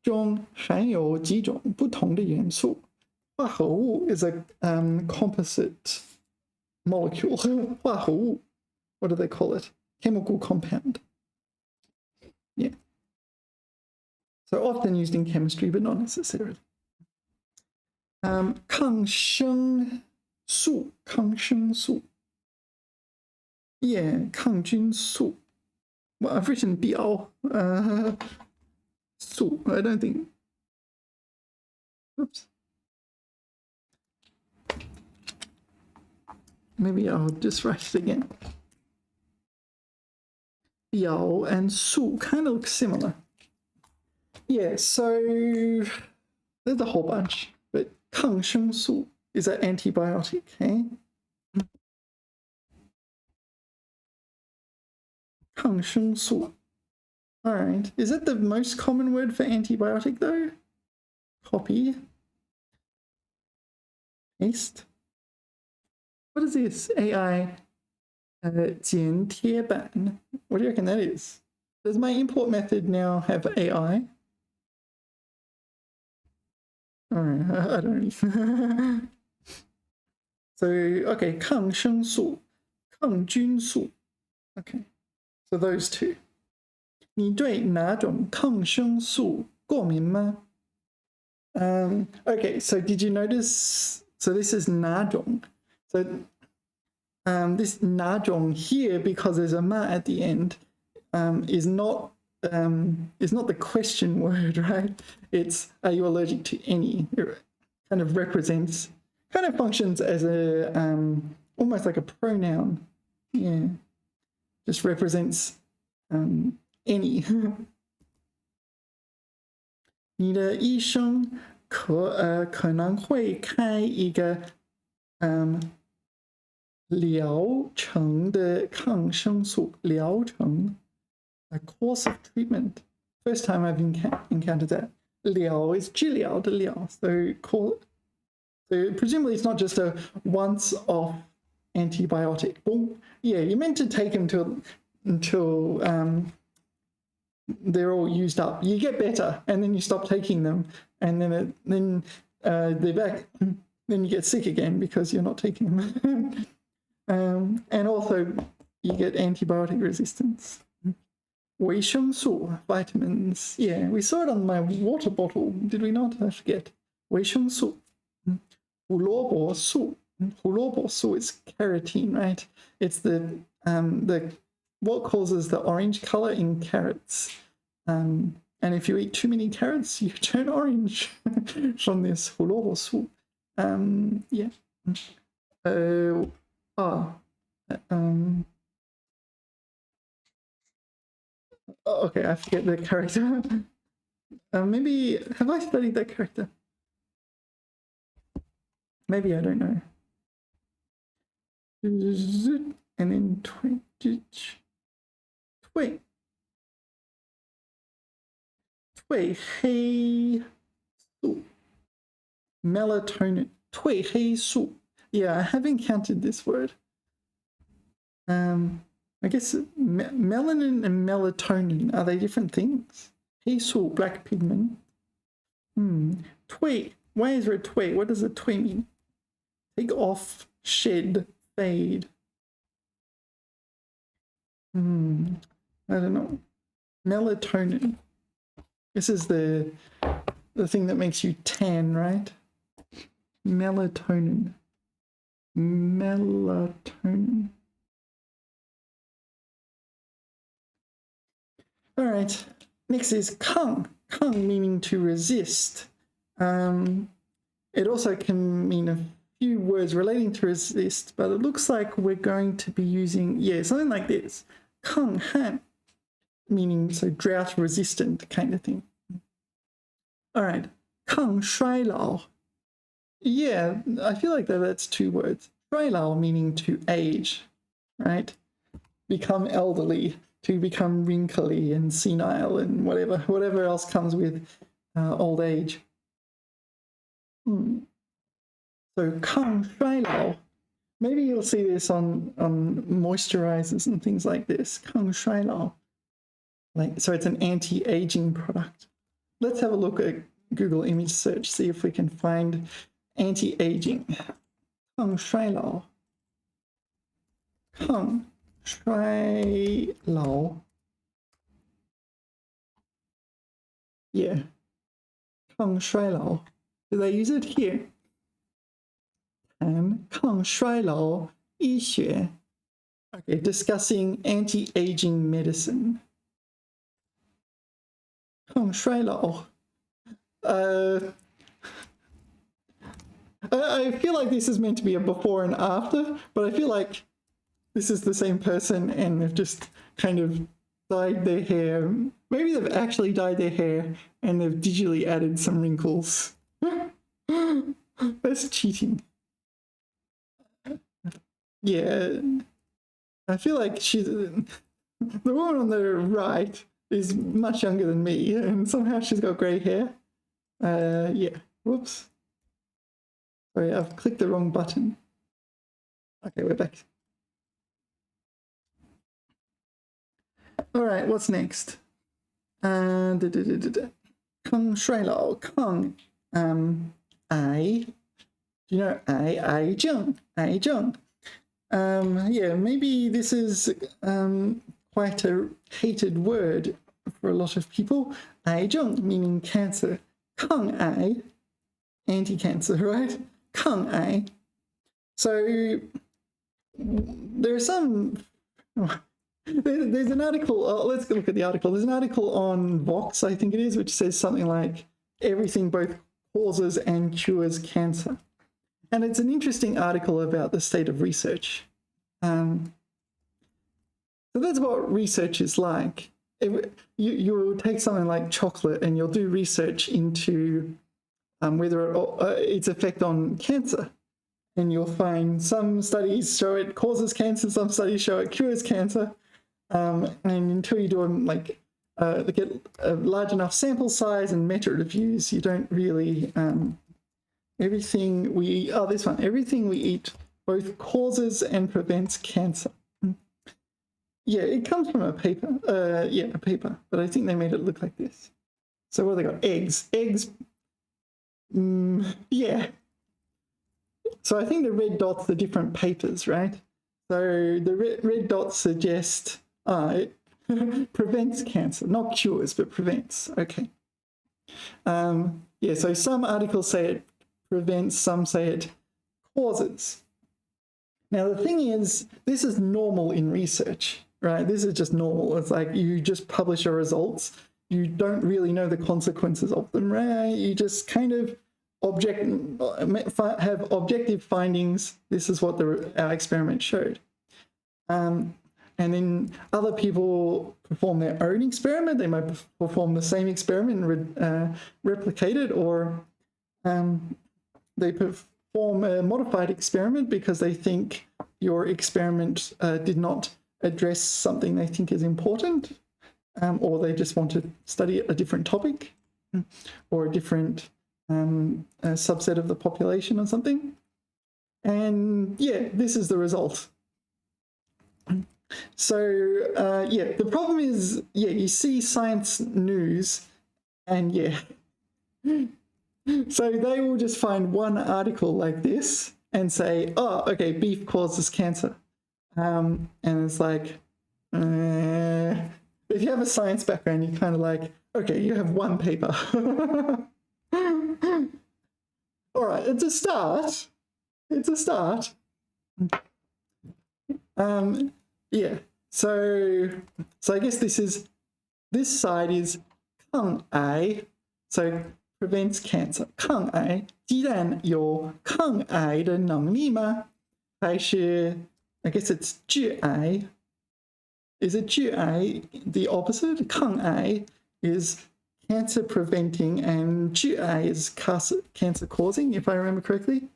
中含有几种不同的元素。化合物 is a composite molecule. 化合物 what do they call it? Chemical compound. Yeah. So often used in chemistry, but not necessarily. 抗生素 Yeah, 抗菌素 Well, I've written 表 素 I don't think. Oops. Maybe I'll just write it again. 表 and 素 kind of look similar. Yeah, so there's a whole bunch, but 抗生素 is an antibiotic, okay? 抗生素. All right. Is that the most common word for antibiotic, though? Copy. Paste. What is this? AI 剪贴板. What do you reckon that is? Does my import method now have AI? All right. I don't. So, okay. 抗生素, 抗菌素. Okay. So those two. 你对哪种抗生素过敏吗? Okay, so did you notice? So this is 哪种. So this 哪种 here, because there's a ma at the end, is not the question word, right? It's are you allergic to any? It kind of functions as a almost like a pronoun. Yeah. Just represents any. 你的医生可能会开一个疗程的抗生素疗程 a course of treatment. First time I've encountered that. 疗 is 治疗的疗, so presumably it's not just a once-off antibiotic. Well, yeah, you're meant to take them until they're all used up. You get better, and then you stop taking them, and then they're back. Then you get sick again because you're not taking them. And also you get antibiotic resistance. 维生素 vitamins. Yeah, we saw it on my water bottle, did we not? I forget. 维生素胡萝卜素is carotene, right? It's the what causes the orange color in carrots. And if you eat too many carrots, you turn orange from this 胡萝卜素. Yeah. Okay, I forget the character. Maybe have I studied that character? Maybe I don't know. And then 退黑素 melatonin 褪黑素. Yeah, I have encountered this word. I guess melanin and melatonin, are they different things? 黑素 black pigment. 褪 why is there a 褪? What does the 褪 mean? Take off, shed, fade. I don't know. Melatonin. This is the thing that makes you tan, right? Melatonin. All right. Next is 抗. 抗 meaning to resist. It also can mean few words relating to resist, but it looks like we're going to be using, yeah, something like this. 抗旱, meaning so drought resistant kind of thing. All right. 抗衰老. Yeah, I feel like that's two words. 衰老 meaning to age, right? Become elderly, to become wrinkly and senile and whatever else comes with old age. So 抗衰老. Maybe you'll see this on moisturizers and things like this. 抗衰老. Like, so it's an anti-aging product. Let's have a look at Google image search, see if we can find anti-aging. 抗衰老. 抗衰老. Yeah. 抗衰老. Do they use it here? 谈抗衰老医学. Okay, discussing anti-aging medicine. 抗衰老. I feel like this is meant to be a before and after, but I feel like this is the same person and they've just kind of dyed their hair. Maybe they've actually dyed their hair and they've digitally added some wrinkles. That's cheating. Yeah, I feel like the woman on the right is much younger than me and somehow she's got grey hair. Yeah, whoops. Sorry, I've clicked the wrong button. Okay, we're back. All right, what's next? 抗衰老, 抗 癌. Do you know 癌症? 癌症. Yeah, maybe this is quite a hated word for a lot of people. 癌症 meaning cancer. 抗癌, anti-cancer, right? 抗癌. So there's an article, let's look at the article. There's an article on Vox, I think it is, which says something like everything both causes and cures cancer. And it's an interesting article about the state of research. So that's what research is like. You'll take something like chocolate and you'll do research into whether its effect on cancer. And you'll find some studies show it causes cancer, some studies show it cures cancer. And until you do get a large enough sample size and meta-reviews, you don't really, everything we eat both causes and prevents cancer. Yeah, it comes from a paper, a paper, but I think they made it look like this. So what have they got? Eggs, yeah. So I think the red dots are different papers, right? So the red dots suggest it prevents cancer, not cures, but prevents. Okay. Yeah, so some articles say it prevents, some say it causes. Now the thing is, this is normal in research, right? This is just normal. It's like you just publish your results. You don't really know the consequences of them, right? You just kind of have objective findings. This is what our experiment showed. And then other people perform their own experiment. They might perform the same experiment and replicate it, or they perform a modified experiment because they think your experiment did not address something they think is important, or they just want to study a different topic or a different a subset of the population or something. And yeah, this is the result. So yeah, the problem is, yeah, you see science news and yeah, so they will just find one article like this and say, oh, okay, beef causes cancer. And it's like, if you have a science background, you're kind of like, okay, you have one paper. All right, it's a start. It's a start. Yeah, so I guess this side is 抗癌, so prevents cancer. 抗癌，鸡蛋有抗癌的能力吗？还是 I guess it's 致癌 Is it 致癌 the opposite? 抗癌 is cancer preventing and 致癌 is cancer causing, if I remember correctly.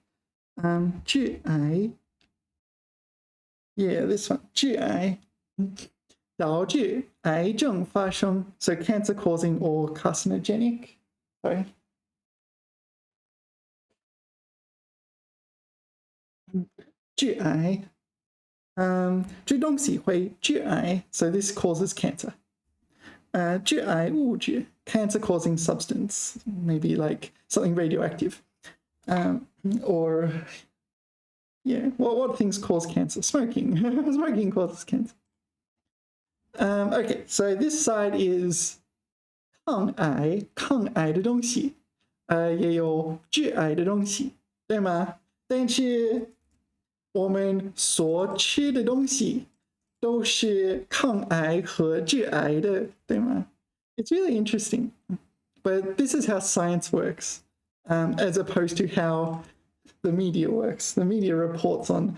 致癌 Yeah, this one. 致癌导致癌症发生 So cancer causing or carcinogenic. Sorry. 致癌这东西会致癌 So this causes cancer. 致癌物质 cancer causing substance, maybe like something radioactive. Or yeah, what things cause cancer? Smoking. Smoking causes cancer. Okay, so this side is 抗癌的东西，也有致癌的东西，对吗？但是我们所吃的东西都是抗癌和致癌的，对吗？ It's really interesting, but this is how science works, as opposed to how the media works. The media reports on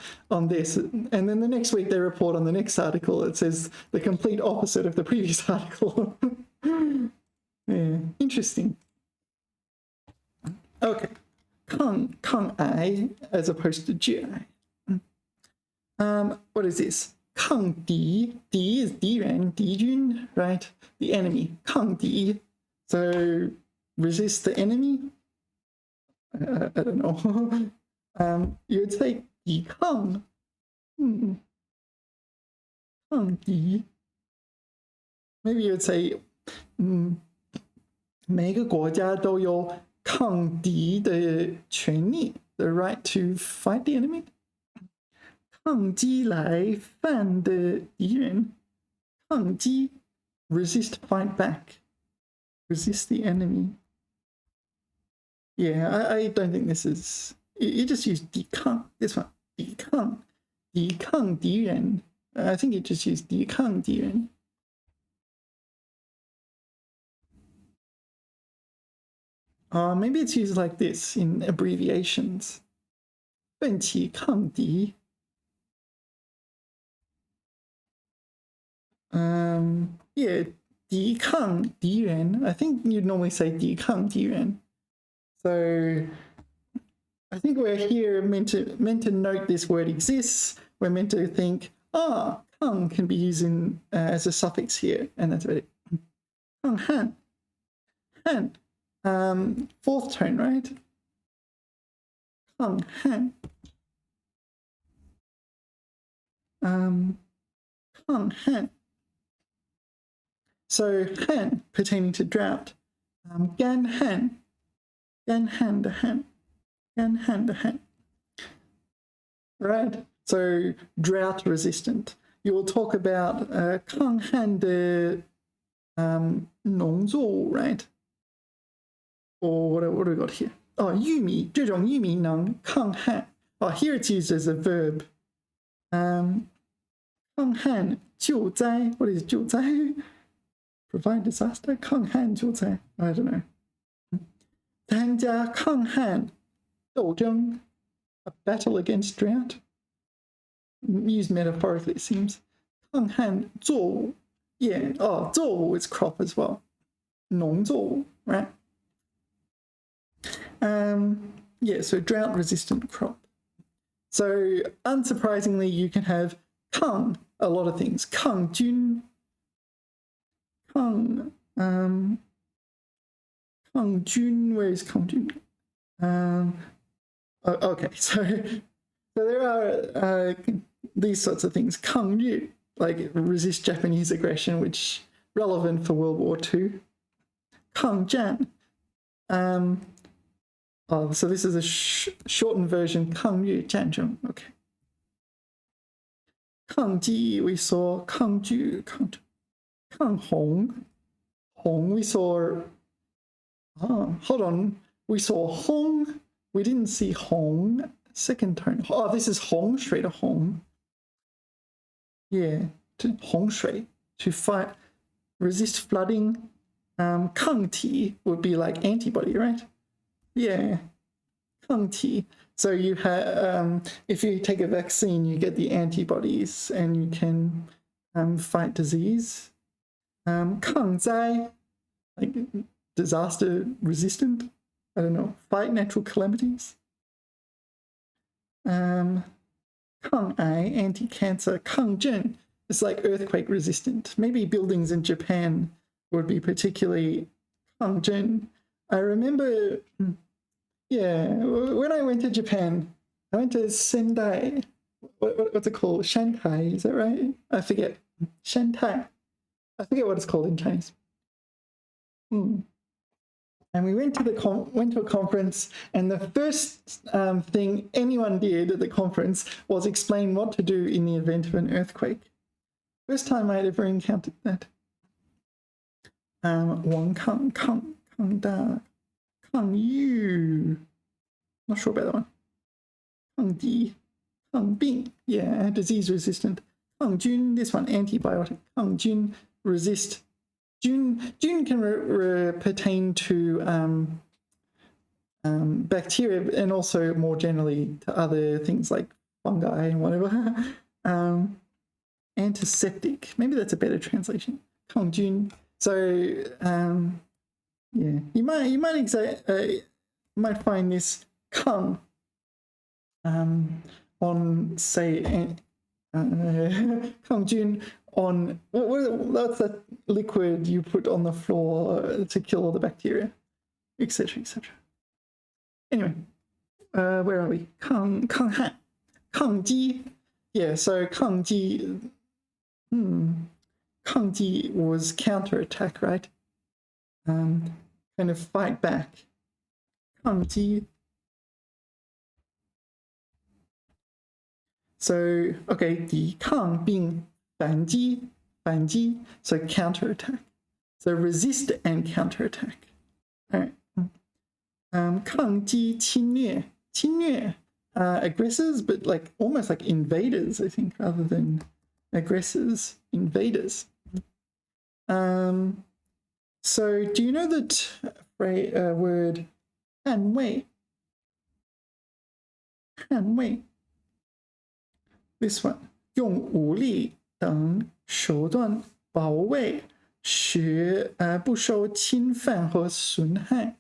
this, and then the next week they report on the next article. It says the complete opposite of the previous article. Yeah, interesting. Okay, 抗癌 as opposed to 致癌. What is this? 抗敌 敌 is 敌人敌军 right? The enemy 抗敌 So resist the enemy? I don't know. You would say 抵抗抗敌 Maybe you would say 每个国家都有抗敌的权利 The right to fight the enemy. 抗击来犯的敌人抗击 resist, fight back. Resist the enemy. Yeah, I don't think this is... You just use 抵抗 This one. 抵抗敌人 I think you just use 抵抗敌人 Maybe it's used like this in abbreviations. 奋起抗敌 Yeah, 抵抗敌人 I think you'd normally say 抵抗敌人 So I think we're here meant to note this word exists. We're meant to think, 抗 can be used as a suffix here, and that's about it. 抗汉 Han, fourth tone, right? 抗汉 抗旱 So Han pertaining to drought. 干旱的旱 干旱的旱 Right? So drought resistant. You will talk about 抗旱的农作物 right? Or what do we got here? 玉米这种玉米能抗旱 Here it's used as a verb. 抗旱救灾 What is 救灾? Provide disaster 抗旱救灾 I don't know. 参加抗旱斗争 A battle against drought. Used metaphorically, it seems. 抗旱作物 Yeah, 作物 is crop as well. 农作物 right? Yeah, so drought resistant crop. So unsurprisingly, you can have 抗 a lot of things. 抗军 抗 抗军 where is 抗军? Okay, so there are these sorts of things. 抗日 like resist Japanese aggression, which relevant for World War II. 抗战 so this is a shortened version. 抗日战争 Okay. 抗击 we saw 抗拒抗洪 we saw hold on, we saw 洪 we didn't see 洪 second tone. This is 洪水的洪 Yeah, 洪水 to fight resist flooding 抗体would be like antibody, right? Yeah, 抗体. So you have, if you take a vaccine, you get the antibodies and you can fight disease. 抗灾, like disaster resistant. I don't know, fight natural calamities. 抗癌, anti-cancer. 抗震 is like earthquake resistant. Maybe buildings in Japan would be particularly 抗震. I remember, yeah, when I went to Japan, I went to Sendai. What's it called? Shanghai, is that right? I forget. Shanghai. I forget what it's called in Chinese. And we went to a conference, and the first thing anyone did at the conference was explain what to do in the event of an earthquake. First time I'd ever encountered that. 王抗大抗御 not sure about that one. 抗敌抗病 yeah, disease resistant. 抗菌 this one, antibiotic. 抗菌 resist. Jun can pertain to bacteria and also more generally to other things like fungi and whatever. Antiseptic, maybe that's a better translation. 抗菌. So yeah, you might find this 抗 on say 抗菌 on that's that liquid you put on the floor to kill all the bacteria, etc., etc. Anyway, where are we? 抗旱 抗击 yeah, so 抗击 抗击 was counterattack, right? Kind of fight back. 抗击. So okay, 抵抗并反击 so counterattack. So resist and counterattack. All right. 抗击侵略 aggressors, but like almost like invaders, I think, rather than aggressors, invaders. So do you know that word 捍卫 this one, 用武力等手段保卫不受侵犯和损害.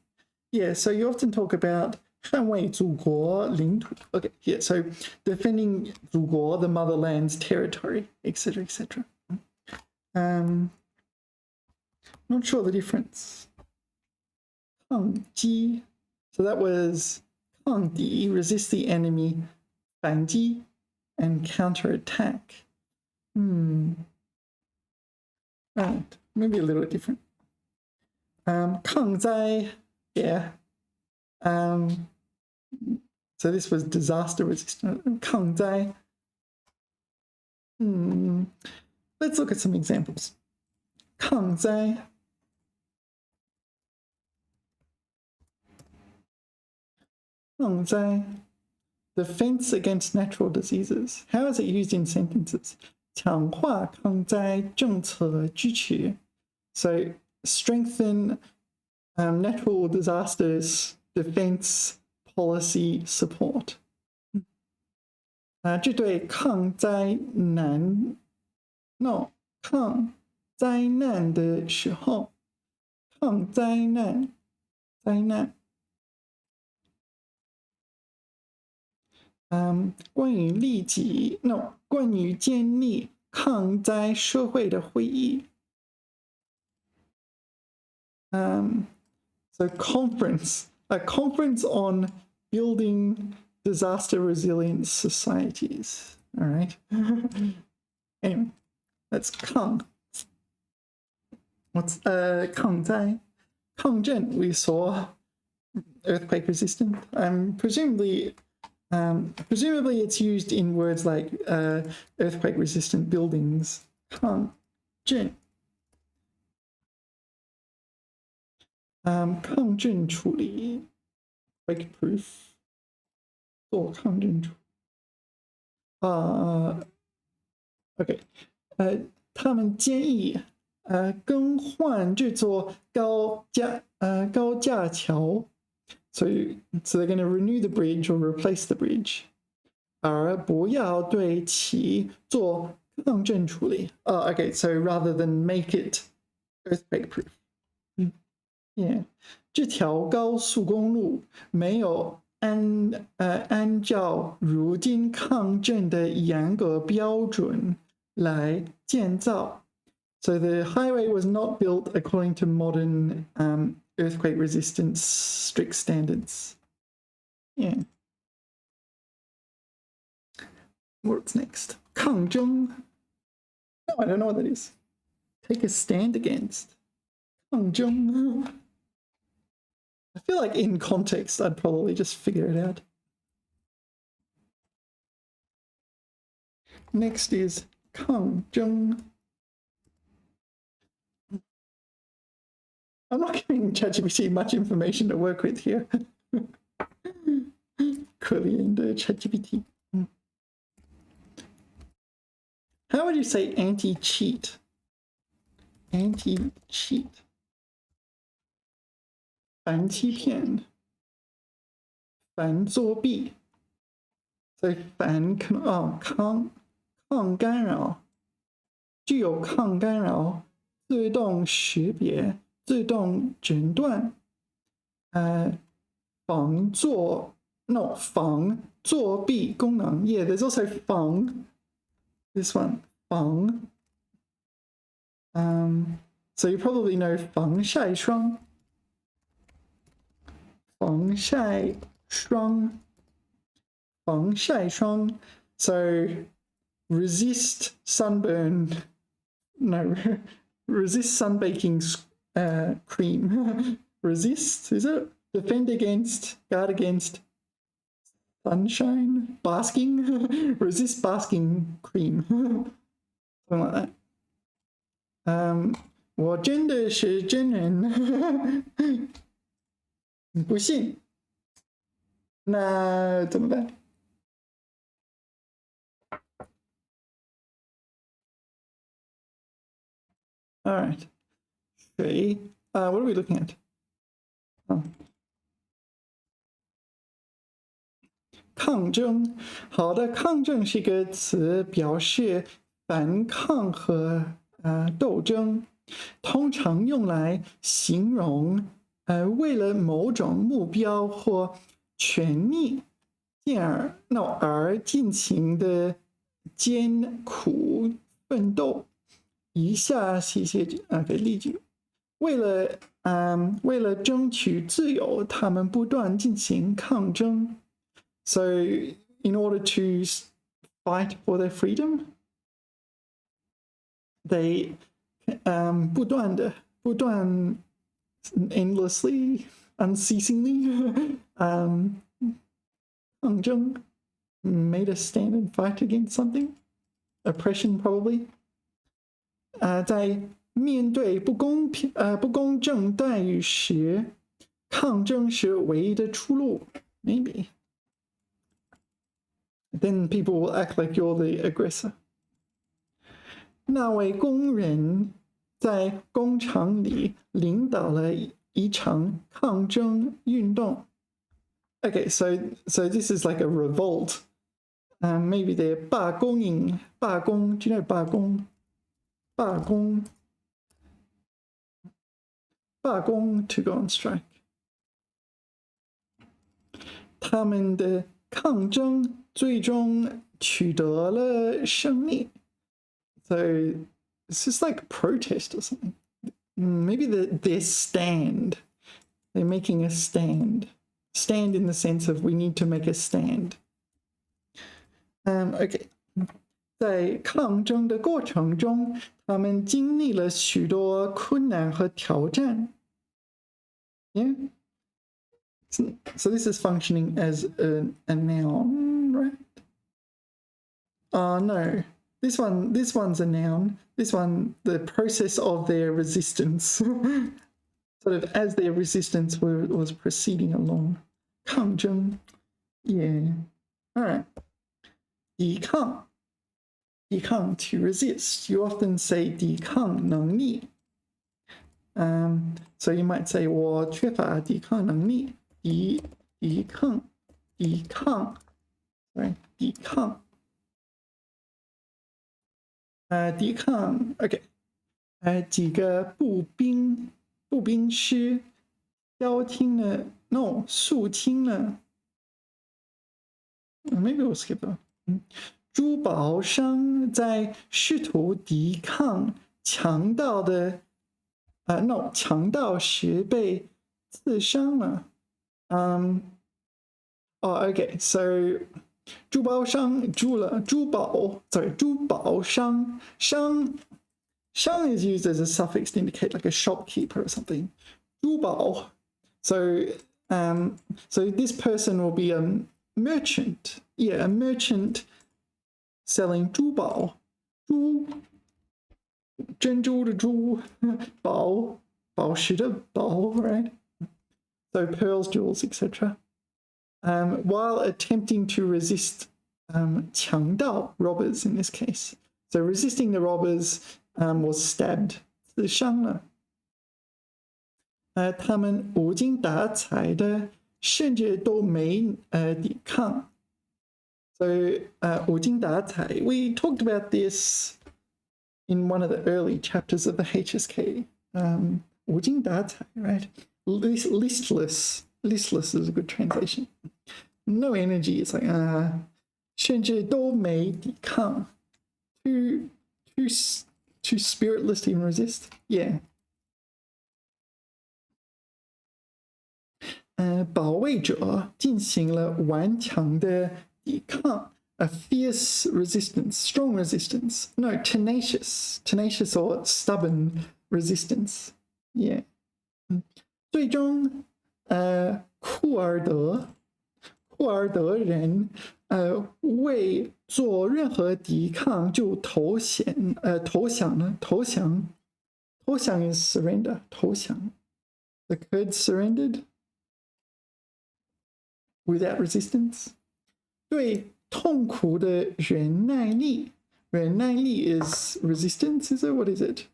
Yeah, so you often talk about 捍卫祖国领土. Okay, yeah, so defending 祖国, the motherland's territory, etc., etc. Not sure the difference. 抗击, so that was 抗敌, resist the enemy, 反击 and counterattack. Right, maybe a little bit different. 抗灾 yeah. So this was disaster resistant. 抗灾 let's look at some examples. 抗灾 抗灾 defense against natural diseases. How is it used in sentences? 强化抗灾政策支持. So strengthen natural disasters defense policy support. 这对抗灾难 no 抗灾难的时候 抗灾难 关于立即 no 关于建立抗灾社会的会议 so a conference on building disaster resilient societies. All right. Anyway, that's 抗 what's 抗灾 抗震 we saw earthquake resistant. Presumably it's used in words like earthquake resistant buildings. 抗震 抗震处理 quake proof 做抗震处 okay 他们建议更换这座高架桥。So they're going to renew the bridge or replace the bridge. 而不要对其做抗震处理。Okay, so rather than make it earthquake proof. Yeah. 这条高速公路没有按照如今抗震的严格标准来建造。So the highway was not built according to modern earthquake resistance strict standards. Yeah. What's next? 抗争. No, I don't know what that is. Take a stand against. 抗争. I feel like in context, I'd probably just figure it out. Next is 抗争. I'm not giving ChatGPT much information to work with here. 可怜的 ChatGPT. How would you say anti-cheat? Anti-cheat. 反欺骗，反作弊，所以反抗干扰，具有抗干扰、自动识别、自动诊断，防作弊功能。Yeah, there's also 防。This one 防。So you probably know 防晒霜。防晒霜 so resist sunburn, no, resist sunbaking cream. Resist, is it? Defend against, guard against sunshine, basking, resist basking cream. Something like that. 我真的是真人。不信，那怎么办？ All right. Okay. What are we looking at? 抗争。好的，抗争是一个词，表示反抗和斗争，通常用来形容为了某种目标或权利而进行的艰苦奋斗。以下是一些例句。为了争取自由，他们不断进行抗争。So, in order to fight for their freedom, they 不断 endlessly, unceasingly 抗争 made a stand and fight against something. Oppression, probably. 在面对不公正待遇时，抗争是唯一的出路。Maybe. Then people will act like you're the aggressor. 那位工人在工厂里领导了一场抗争运动。Okay, so this is like a revolt. Maybe they're 罢工。Do you know 罢工？罢工 to go on strike. 他们的抗争最终取得了胜利。So it's just like protest or something. Maybe their stand. They're making a stand. Stand in the sense of we need to make a stand. Okay. 在抗争的过程中，他们经历了许多困难和挑战。Yeah. So this is functioning as a noun, right? No. This one's a noun. This one, the process of their resistance. Sort of as their resistance was proceeding along. 抗争. Yeah. All right. 抵抗 to resist. You often say 抵抗能力 So you might say 我缺乏抵抗能力，抵抗 right 抵抗抵抗 OK 几个步兵师消停了 no 肃清了 maybe we'll skip that 珠宝商在试图抵抗强盗的no 强盗时被刺伤了OK so 珠宝商珠宝商 is used as a suffix to indicate like a shopkeeper or something 珠宝 so this person will be a merchant a merchant selling 珠宝珍珠的珠宝石的宝 right so pearls jewels etc while attempting to resist 强盗 robbers in this case. So resisting the robbers was stabbed 刺伤了他们无精打采的甚至都没抵抗 So 无精打采 we talked about this in one of the early chapters of the HSK 无精打采 right listless is a good translation. No energy. It's like 甚至都没抵抗 too spiritless to even resist. Yeah. 保卫者进行了顽强的抵抗 a fierce resistance, strong resistance. No, tenacious or stubborn resistance. Yeah. 最终库尔德人为做任何抵抗就投降is surrender 投降 The Kurds surrendered without resistance 对痛苦的忍耐力 is resistance is it what is it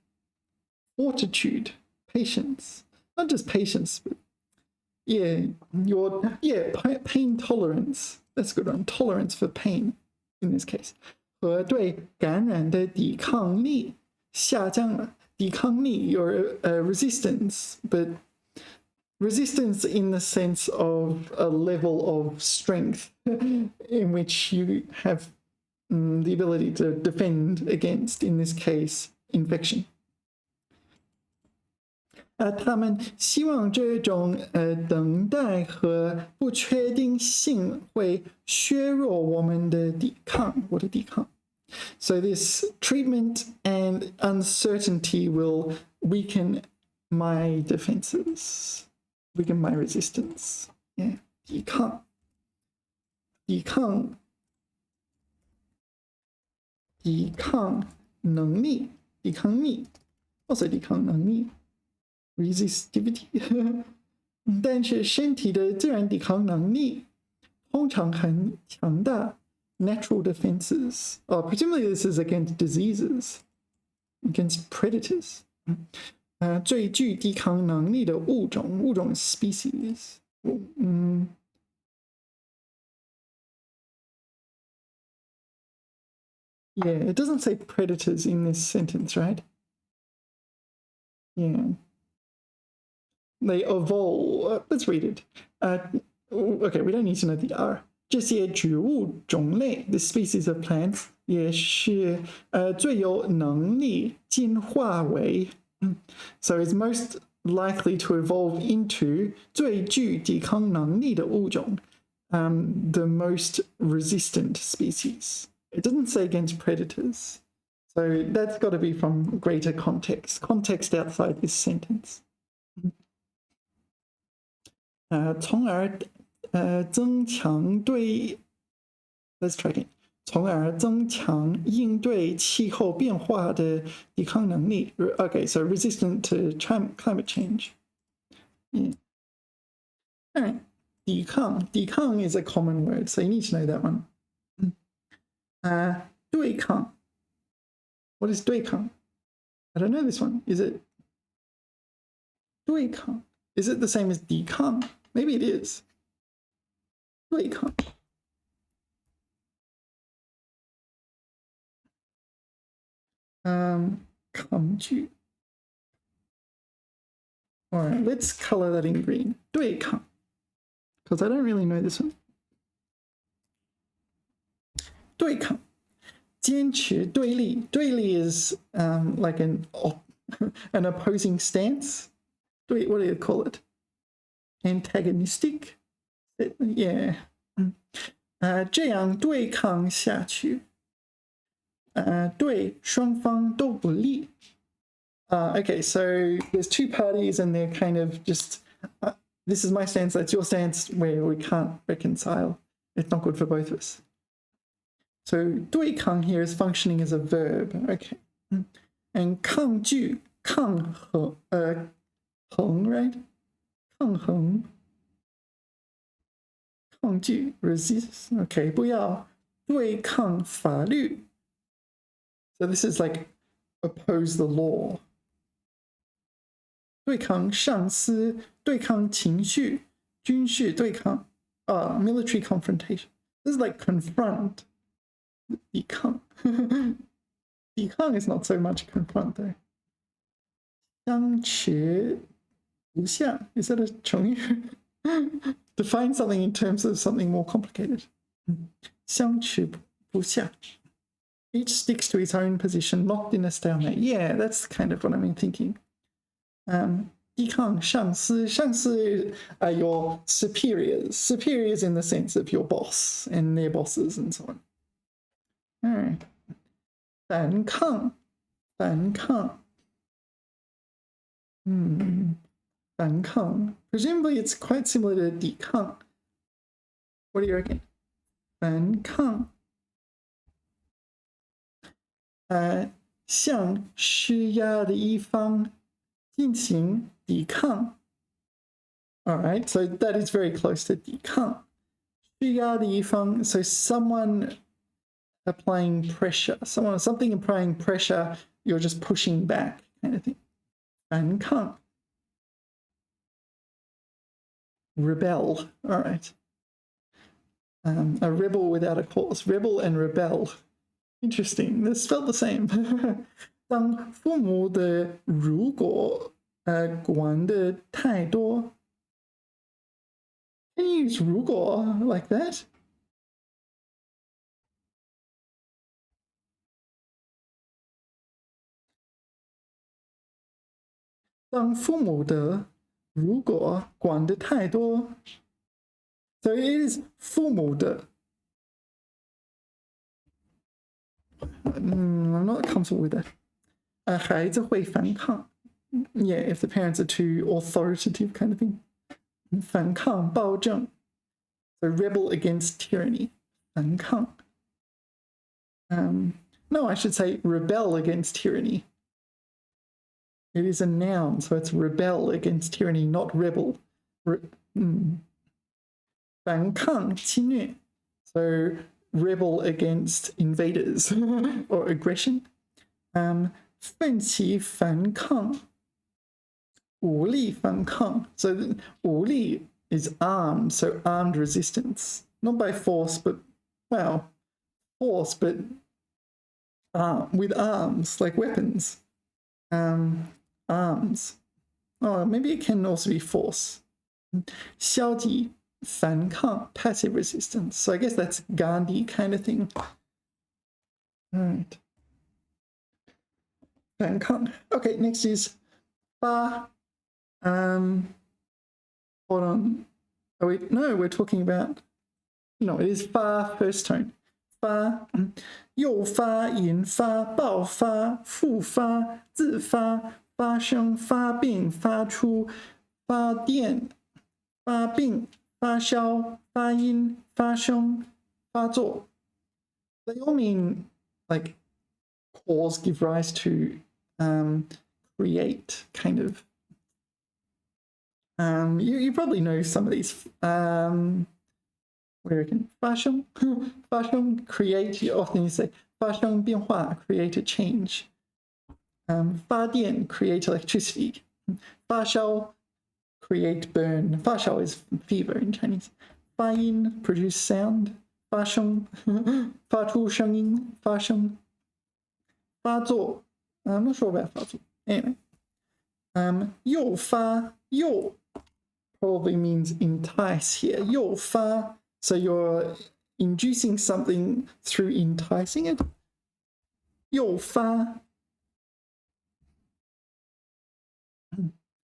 fortitude patience not just patience but pain tolerance that's a good one tolerance for pain in this case 和对感染的抵抗力下降了抵抗力 your resistance but resistance in the sense of a level of strength in which you have the ability to defend against in this case infection他们希望这种等待和不确定性会削弱我们的抵抗 So this treatment and uncertainty will weaken my defenses, weaken my resistance. Yeah, 抵抗能力 also 抵抗能力resistivity 但是身体的自然抵抗能力通常很强大 natural defenses presumably this is against diseases against predators 最具抵抗能力的物种 species yeah it doesn't say predators in this sentence right yeah They evolve. Let's read it. Okay, we don't need to know the R. 这些植物种类 the species of plants 也是最有能力进化为 so it's most likely to evolve into 最具抵抗能力的物种 the most resistant species. It doesn't say against predators. So that's got to be from greater context outside this sentence. 从而增强对 Let's try again 从而增强应对气候变化的抵抗能力 Okay, so resistant to climate change. Yeah. All right. 抵抗 is a common word, so you need to know that one. 对抗 What is 对抗? I don't know this one. Is it 对抗. Is it the same as 抵抗? Maybe it is. 对抗.抗拒. All right, let's color that in green. 对抗. Because I don't really know this one. 对抗. 坚持对立. 对立 is like an opposing stance. What do you call it? Antagonistic? Yeah. 这样对抗下去对双方都不利 okay, so there's two parties and they're kind of just this is my stance, that's your stance, where we can't reconcile. It's not good for both of us. So 对抗 here is functioning as a verb. Okay. And 抗拒, 抗衡, right? 抗衡. 抗拒 resist. Okay, 不要对抗法律. So this is like oppose the law. 对抗上司, 对抗情绪, 军事对抗, military confrontation. This is like confront. 抵抗. 抵抗 is not so much confront though. 相持不下. Is that a 成语? Define something in terms of something more complicated. 相持不下. Each sticks to its own position, locked in a stalemate. Yeah, that's kind of what I've been thinking. 抵抗上司. 上司 are your superiors. Superiors in the sense of your boss and their bosses and so on. All right. 反抗. 反抗. 反抗. Presumably it's quite similar to 抵抗. What do you reckon? 反抗. 向施压的一方进行抵抗. All right, so that is very close to 抵抗. 施压的一方, so someone applying pressure, something applying pressure, you're just pushing back kind of thing. 反抗. Rebel, all right. A rebel without a cause. Rebel and rebel. Interesting. They're spelled the same. 当父母的如果管得太多. Can you use 如果 like that? 当父母的如果管得太多. So it is 父母的. I'm not comfortable with that. 孩子会反抗. Yeah, if the parents are too authoritative kind of thing. 反抗暴政. So rebel against tyranny. 反抗. No, I should say rebel against tyranny. It is a noun, so it's rebel against tyranny, not rebel. 反抗侵略. So rebel against invaders or aggression. 奋起反抗. 武力反抗. So 武力 is armed, so armed resistance. Not by force, but, well, force, but with arms, like weapons. Arms. Oh, maybe it can also be force. 消极反抗, passive resistance. So I guess that's Gandhi kind of thing. All right. 反抗. Okay, next is 发. Hold on. Oh, wait, no, we're talking about. No, it is 发 first tone. 发. 诱发, 引发, 爆发, 复发, 自发, 发生, 发病, 发出, 发电, 发病, 发烧, 发音, 发声, 发作. They all mean like cause, give rise to, create, kind of. You probably know some of these. Where again? 发生, 发生, create. Often you say 发生变化, create a change. 发电, create electricity. 发烧 create burn. 发烧 is fever in Chinese. 发音 produce sound. 发声发出声音发声发作 I'm not sure about 发作 anyway 诱发诱 probably means entice here 诱发 so you're inducing something through enticing it 诱发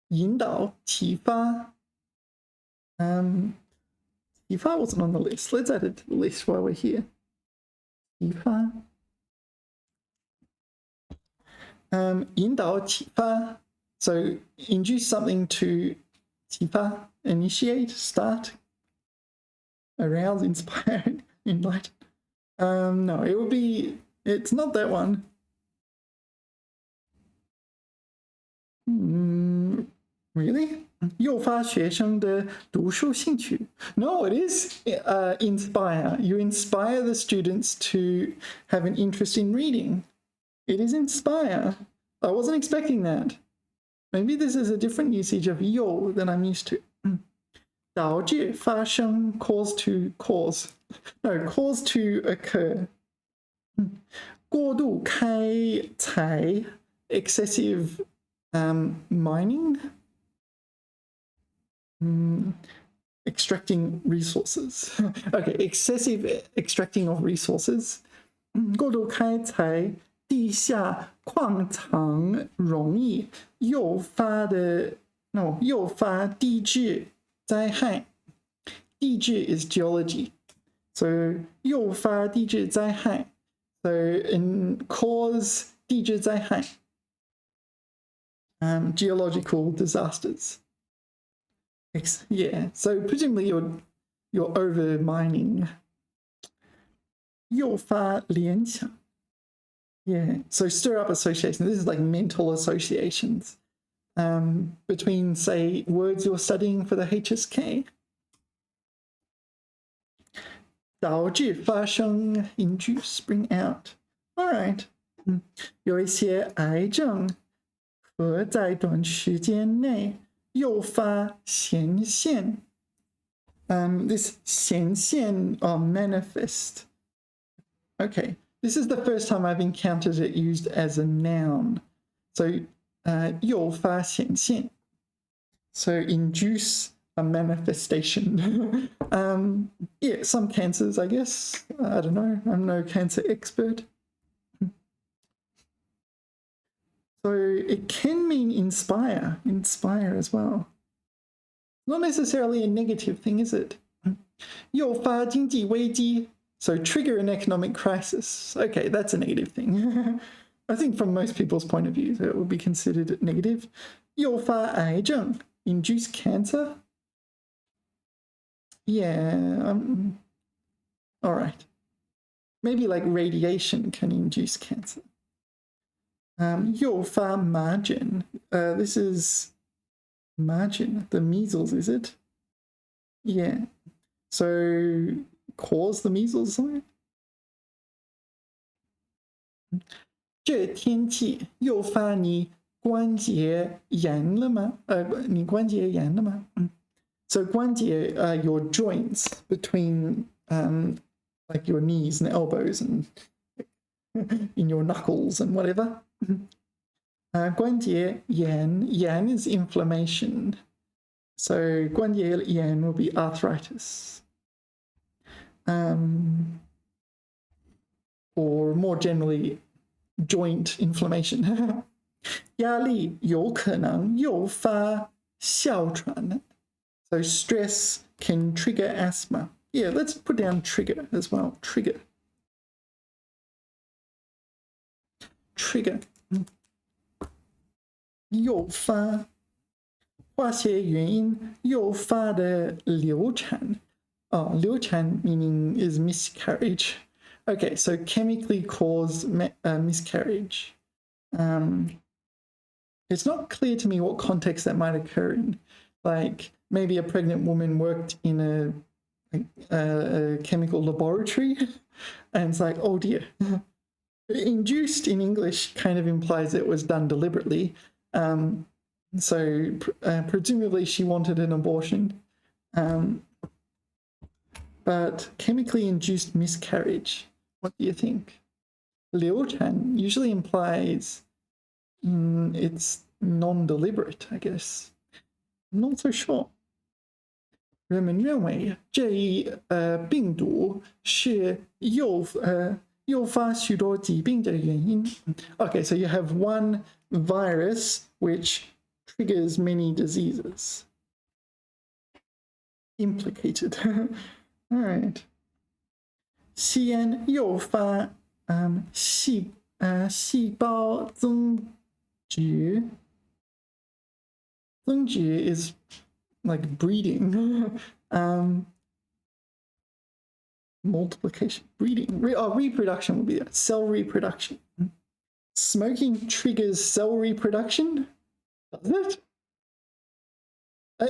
引导启发启发 wasn't on the list. Let's add it to the list while we're here. 启发引导启发 so induce something to 启发 initiate, start, arouse, inspire, enlighten. No, it would be, it's not that one. Really? 诱发学生的读书兴趣 No, it is inspire. You inspire the students to have an interest in reading. It is inspire. I wasn't expecting that. Maybe this is a different usage of 诱 than I'm used to. 导致发生 cause to cause. No, cause to occur. 过度开采 excessive mining. Extracting resources. Okay, excessive extracting of resources. 过度开采地下矿藏容易诱发地质灾害。地质 is geology. So 诱发地质灾害. So cause 地质灾害. Geological disasters. Yeah, so presumably you're over mining. 诱发联想 Yeah, so stir up associations. This is like mental associations between, say, words you're studying for the HSK. 导致发生 induce, bring out. All right. 有一些癌症和在短时间内诱发显现 this 显现 or manifest. Okay, this is the first time I've encountered it used as a noun. So 诱发显现 so induce a manifestation. Yeah, some cancers, I guess. I don't know. I'm no cancer expert. So it can mean inspire as well. Not necessarily a negative thing, is it? 诱发经济危机 so trigger an economic crisis. Okay, that's a negative thing. I think from most people's point of view, it would be considered negative. 诱发癌症 induce cancer. Yeah, all right. Maybe like radiation can induce cancer. 诱发麻疹 this is 麻疹 the measles, is it? Yeah. So cause the measles or something? 这天气诱发你关节炎了吗？你关节炎了吗？ So 关节 your joints between like your knees and elbows and in your knuckles and whatever. 关节炎 yan is inflammation. So 关节炎 will be arthritis. Or more generally, joint inflammation. 压力有可能诱发哮喘 So stress can trigger asthma. Yeah, let's put down trigger as well. Trigger. Trigger. 诱发化学原因诱发的流产 流产 meaning is miscarriage. Okay, so chemically caused miscarriage. It's not clear to me what context that might occur in. Like maybe a pregnant woman worked in a chemical laboratory and it's like, oh dear. Induced in English kind of implies it was done deliberately. So presumably she wanted an abortion. But chemically induced miscarriage, what do you think? 流产 usually implies it's non-deliberate, I guess. I'm not so sure. 人们认为这一病毒是诱发许多疾病的原因。Okay, so you have one virus which triggers many diseases. Implicated. All right. 吸烟诱发细胞增殖。增殖 is like breeding. Multiplication, breeding, reproduction would be that. Cell reproduction. Smoking triggers cell reproduction? Does it?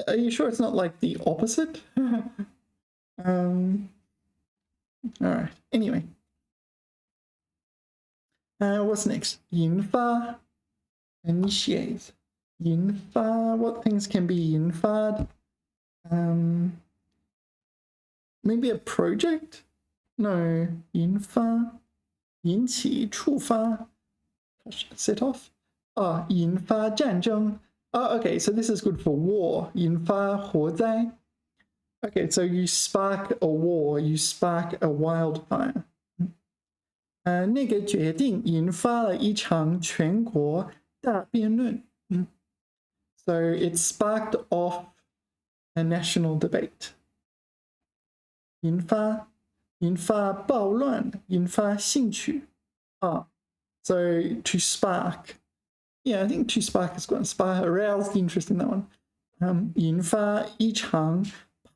Are you sure it's not like the opposite? All right. Anyway, what's next? 引发 initiate. 引发 what things can be 引发? Maybe a project? No. 引发 引起触发 set off. 引发战争. Okay, so this is good for war. 引发火灾. Okay, so you spark a war, you spark a wildfire. 那个决定引发了一场全国大辩论. So it sparked off a national debate. 引发暴乱, 引发兴趣. So to spark. Yeah, I think to spark is going to spark, arouse the interest in that one. 引发一场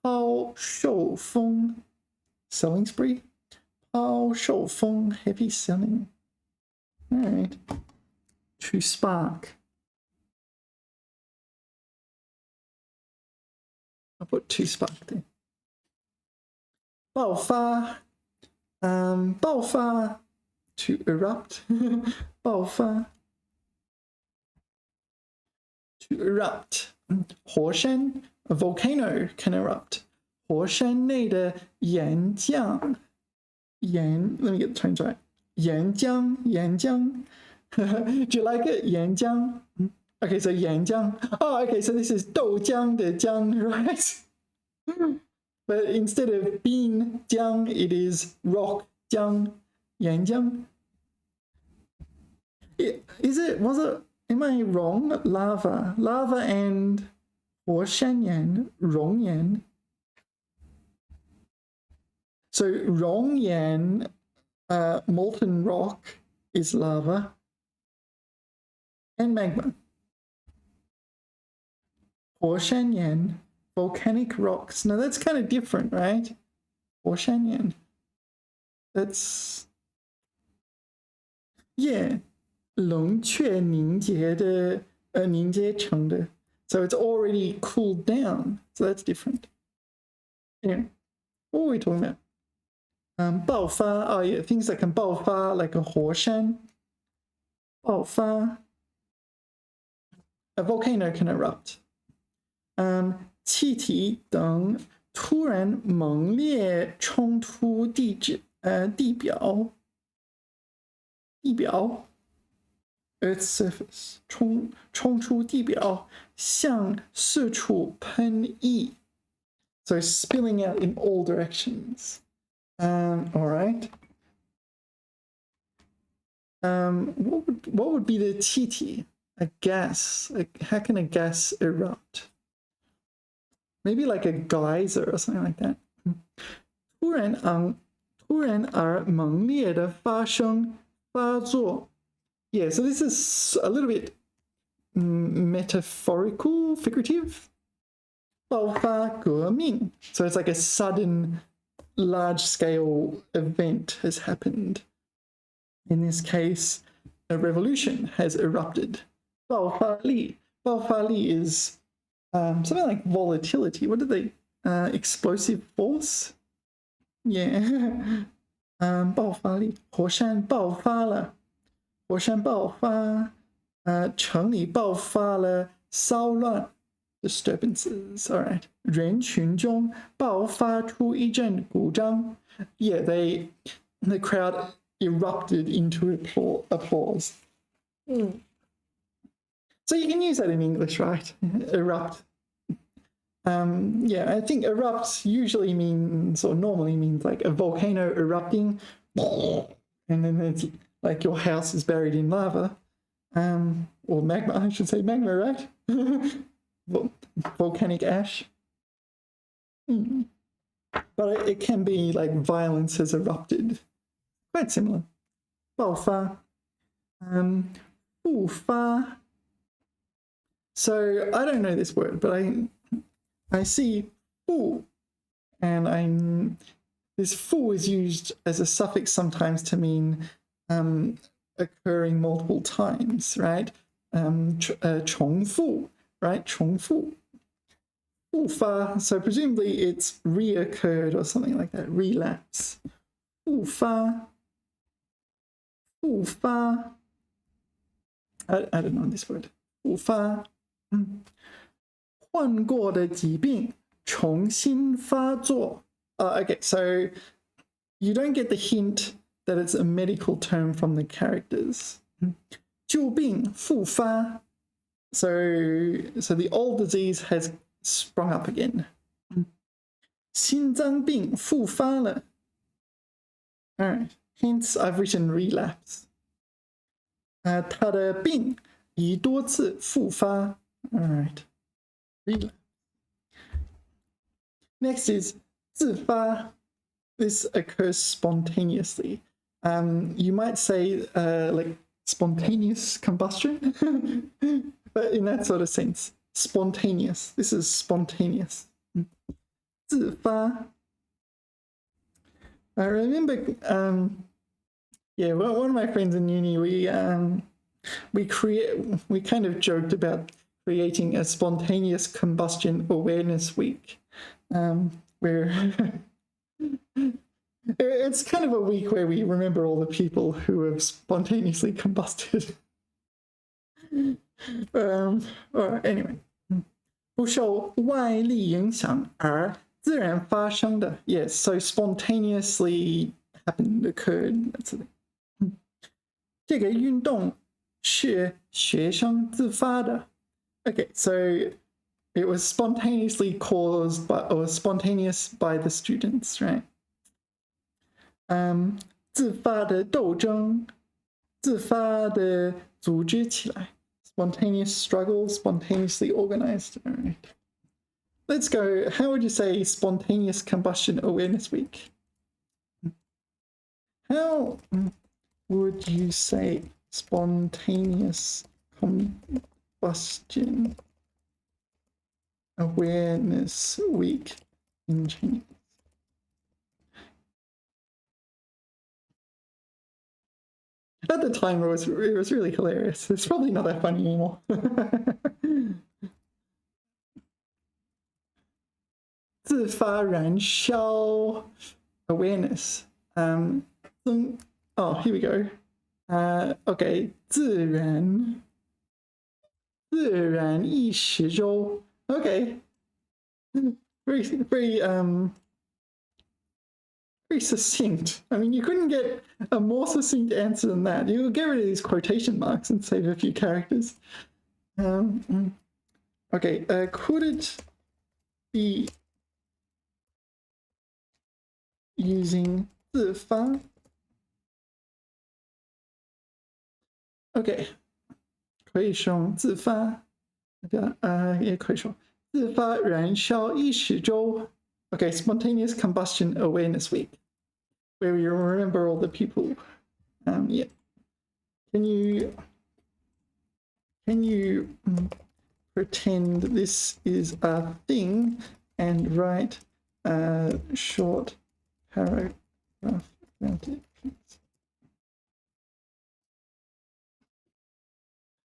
抛售风 selling spree. 抛售风 heavy selling. All right. To spark. I'll put to spark there. 爆发 爆发 to erupt. 爆发 to erupt. 火山 a volcano can erupt. 火山内的岩浆 let me get the tones right. 岩浆 Do you like it? 岩浆 Okay, so 岩浆 okay, so this is 豆浆的浆 right? But instead of 冰浆 it is rock 浆 岩浆 was it am I wrong? Lava and 火山岩 熔岩 So 熔岩 molten rock is lava and magma. 火山岩 volcanic rocks. Now that's kind of different, right? 火山岩 that's yeah 冷却凝结的凝结成的 So it's already cooled down. So that's different. Yeah. What were we talking about? 爆发 yeah, things that can 爆发 like a 火山爆发 A volcano can erupt. 气体等突然猛烈冲突地表 Earth's surface 冲出地表向四处喷溢 So spilling out in all directions. All right. What would be the 气体? A gas. How can a gas erupt? Maybe like a geyser or something like that. 突然而猛烈的发作 Yeah, so this is a little bit metaphorical, figurative. 爆发革命 So it's like a sudden, large-scale event has happened. In this case, a revolution has erupted. 爆发力 is something like volatility. What did they? Explosive force? Yeah. 爆发力火山爆发了城里爆发了骚乱 disturbances. All right. 人群中爆发出一阵鼓掌 Yeah, the crowd erupted into applause. So you can use that in English, right? Erupt. Yeah, I think erupt usually means, or normally means, like a volcano erupting, and then it's like your house is buried in lava, or magma. I should say magma, right? Volcanic ash. But it can be like violence has erupted. Quite similar. 爆发. 复发. So I don't know this word, but I see 复, and this 复 is used as a suffix sometimes to mean occurring multiple times, right? 重复, right? 重复. 复发, so presumably it's reoccurred or something like that, relapse. 复发. 复发. I don't know this word. 复发. 患过的疾病重新发作. Okay, so you don't get the hint that it's a medical term from the characters. 旧病复发. So the old disease has sprung up again. 心脏病复发了. All right, hence I've written relapse. 他的病已多次复发. All right, relapse. Next is 自发. This occurs spontaneously. You might say like spontaneous combustion, but in that sort of sense, spontaneous. This is spontaneous. 自发. I remember, yeah, one of my friends in uni, we kind of joked about creating a spontaneous combustion awareness week, where it's kind of a week where we remember all the people who have spontaneously combusted. Anyway, 不受外力影响而自然发生的. Yes, so spontaneously happened, occurred. That's it. 这个运动是学生自发的. Okay, so it was spontaneously caused by, or spontaneous by the students, right? 自发的斗争, 自发的组织起来. Spontaneous struggle, spontaneously organized. All right. Let's go. How would you say spontaneous combustion awareness week? How would you say spontaneous combustion awareness week in Chinese? At the time, it was really hilarious. It's probably not that funny anymore. 自发燃烧 awareness. Oh, here we go. Okay, 自然意识周. Okay. Very succinct. I mean, you couldn't get a more succinct answer than that. You could get rid of these quotation marks and save a few characters. Okay, could it be using 自发? Okay, 可以用自发. 也可以说自发燃烧意识周. Okay, spontaneous combustion awareness week, where we remember all the people. Yeah. Can you pretend this is a thing and write a short paragraph about it, please?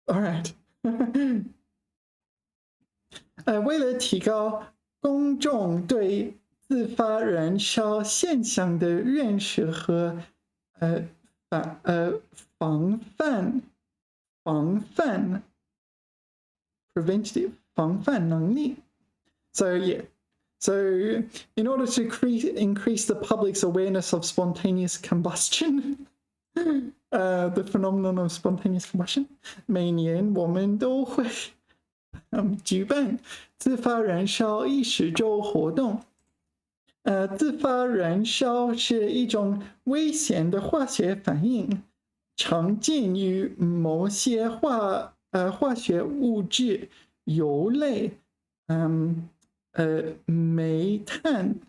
All right. 为了提高公众对自发燃烧现象的认识和防范 preventative 防范能力。So yeah, so in order to increase the public's awareness of spontaneous combustion, the phenomenon of spontaneous combustion, 每年我们都会举办自发燃烧意识周活动。自发燃烧是一种危险的化学反应，常见于某些化学物质、油类、煤炭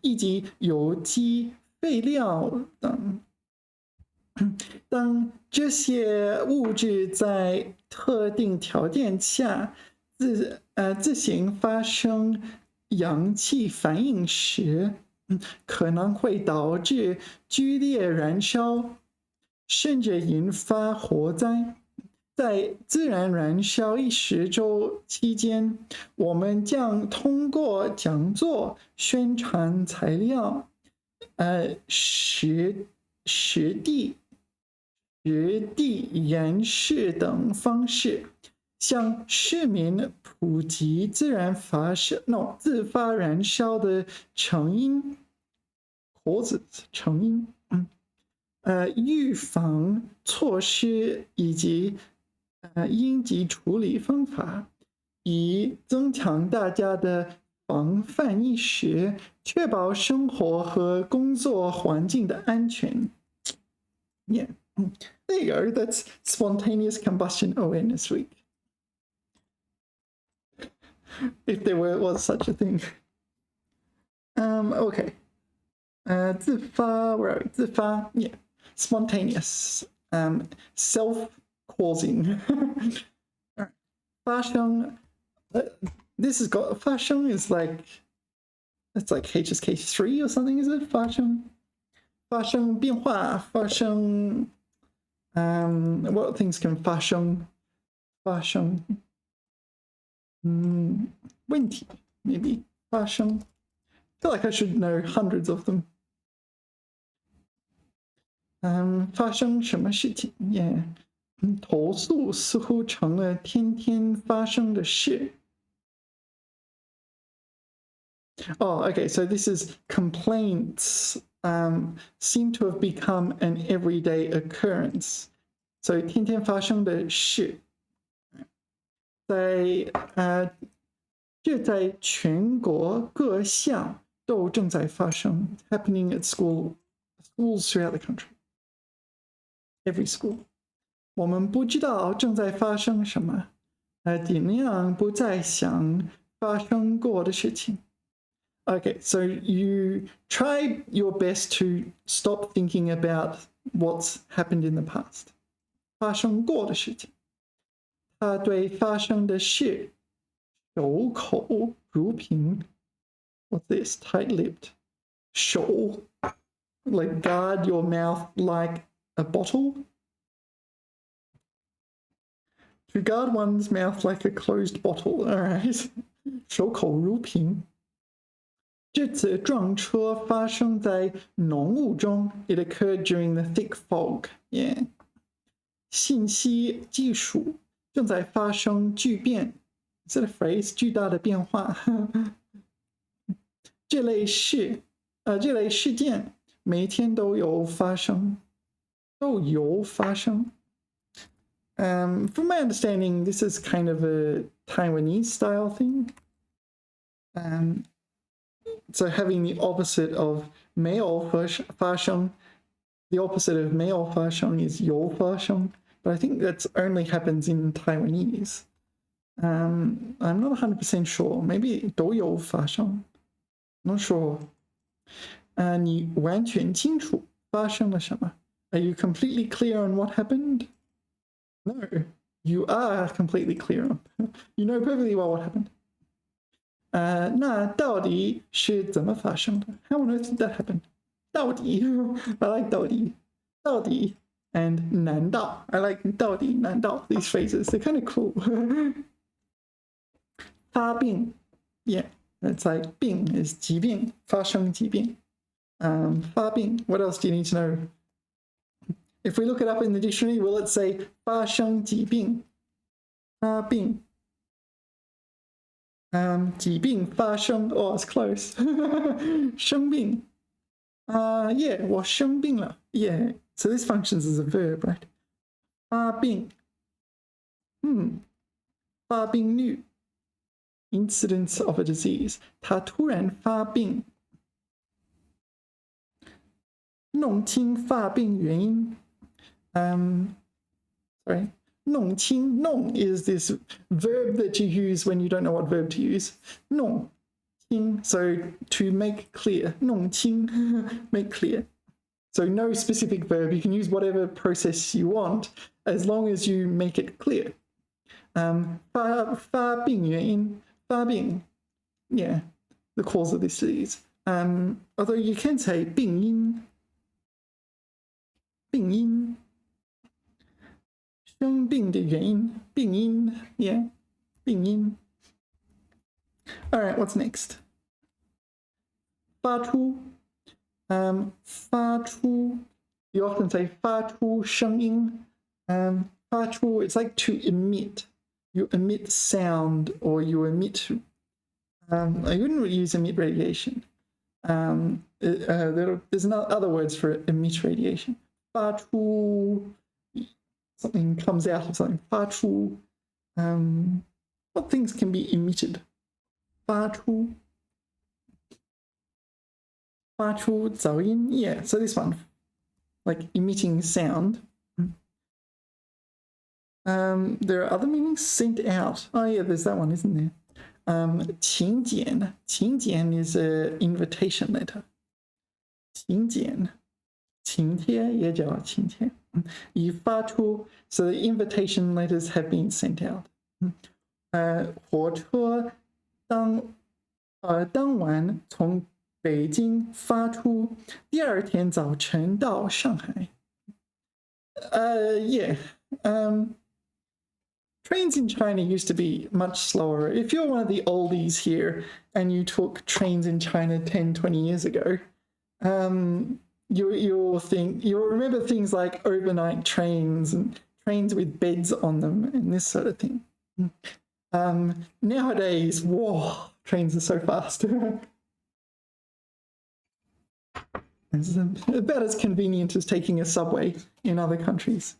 以及有机废料等。当这些物质在特定条件下自行发生氧气反应时，可能会导致剧烈燃烧，甚至引发火灾。在自然燃烧10周期间，我们将通过讲座、宣传材料、实地演示等方式，向市民普及自发燃烧的成因 causes 成因，预防措施以及应急处理方法，以增强大家的防范意识，确保生活和工作环境的安全。Yeah, there you go. That's Spontaneous Combustion Awareness Week. If there was such a thing. Okay. 自发 where are we? 自发 yeah. Spontaneous. Self-causing. All right. 发生 this has got 发生 is like it's like HSK3 or something, is it? 发生变化发生what things can 发生问题 maybe 发生 I feel like I should know hundreds of them. 发生什么事情 yeah 投诉似乎成了天天发生的事。Oh, okay, so this is complaints seem to have become an everyday occurrence. So 天天发生的事，这在全国各校都正在发生 ，happening at schools throughout the country, every school. 我们不知道正在发生什么，尽量不再想发生过的事情。Okay, so you try your best to stop thinking about what's happened in the past. 发生过的事情，他对发生的事守口如瓶。What's this? Tight-lipped. 守 like guard your mouth like a bottle. To guard one's mouth like a closed bottle. All right. 守口如瓶。这次撞车发生在浓雾中 It occurred during the thick fog. Yeah. 信息技术正在发生巨变 Is that a phrase? 巨大的变化。这类事件每天都有发生。From my understanding, this is kind of a Taiwanese style thing. So having the opposite of 没有发生 the opposite of 没有发生 is 有发生 but I think that only happens in Taiwanese. I'm not 100% sure. Maybe 都有发生 Not sure. 你完全清楚发生了什么 Are you completely clear on what happened? No, you are completely clear on. You know perfectly well what happened. 那到底是怎么发生的 How on earth did that happen? 到底 I like 到底 and 难道 I like 到底难道 These phrases, they're kind of cool. 发病 Yeah, it's like 病 is 疾病发生疾病发病 What else do you need to know? If we look it up in the dictionary, will it say 发生疾病？发病。疾病发生 Oh, it's close. 生病。Yeah, 我生病了。Yeah, so this functions as a verb, right? 发病。发病率 incidence of a disease. 他突然发病。弄清发病原因。Sorry. 弄清 弄 is this verb that you use when you don't know what verb to use. 弄清 so to make clear. 弄清 make clear. So no specific verb. You can use whatever process you want as long as you make it clear. 发病原因发病 yeah, the cause of this disease. Although you can say 病因病因生病的原因病因 yeah 病因 All right, what's next? 发出发出 you often say 发出声音发出 it's like to emit. You emit sound or you emit I wouldn't really use emit radiation. There's no other words for emit radiation. 发出 something comes out of something. 发出 what things can be emitted? 发出噪音 yeah, so this one like emitting sound. There are other meanings. Sent out. Oh yeah, there's that one, isn't there? 请柬 is an invitation letter. 请柬请帖也叫请帖 You 发出 so the invitation letters have been sent out. 火车当晚从北京发出，第二天早晨到上海。Yeah. Trains in China used to be much slower. If you're one of the oldies here and you took trains in China 10, 20 years ago, you'll remember things like overnight trains and trains with beds on them and this sort of thing. Nowadays, whoa, trains are so fast. It's about as convenient as taking a subway in other countries.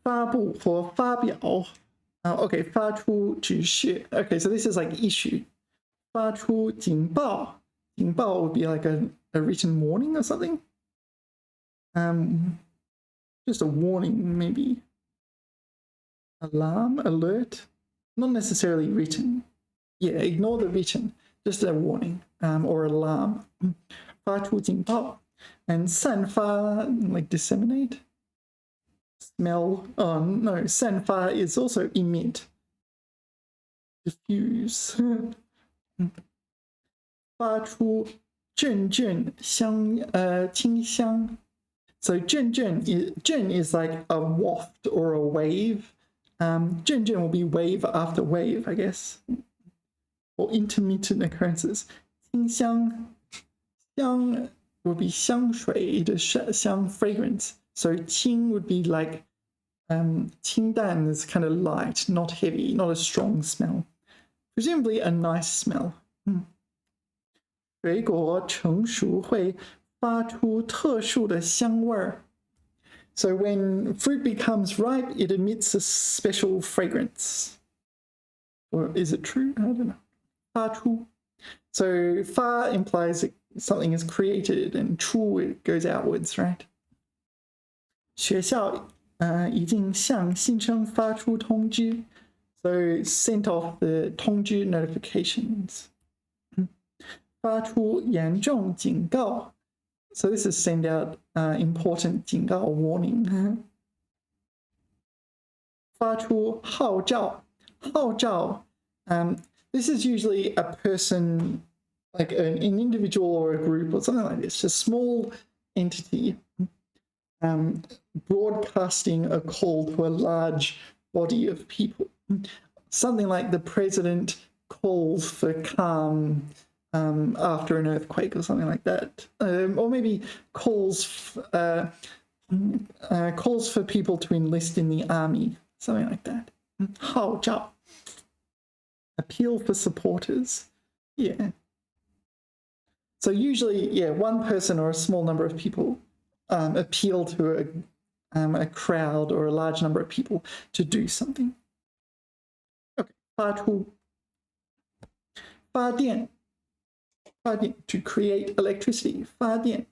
发布或发表 okay, 发出指示 okay, so this is like issue 发出警报 警报 would be like a written warning or something just a warning maybe alarm alert not necessarily written yeah ignore the written just a warning or alarm 发出警报 and 散发 like disseminate smell oh no 散发 is also emit diffuse 发出阵阵香清香 so 阵阵 is like a waft or a wave 阵阵 will be wave after wave I guess or intermittent occurrences 清香香 would be 香水的香 fragrance so 清 would be like 清淡 is kind of light, not heavy, not a strong smell. Presumably a nice smell. 水果成熟会发出特殊的香味儿 So when fruit becomes ripe, it emits a special fragrance. Or is it true? I don't know. 发出 So 发 implies that something is created and 出 it goes outwards, right? 学校已经向新生发出通知 So sent off the 通知 notifications 发出严重警告 So this is send out important 警告 warning 发出号召号召 this is usually a person like an individual or a group or something like this a small entity broadcasting a call to a large body of people. Something like the president calls for calm after an earthquake or something like that, or maybe calls for people to enlist in the army, something like that. 号召 appeal for supporters. Yeah. So usually, yeah, one person or a small number of people appeal to a crowd or a large number of people to do something. Okay, 发出 发电 to create electricity. 发电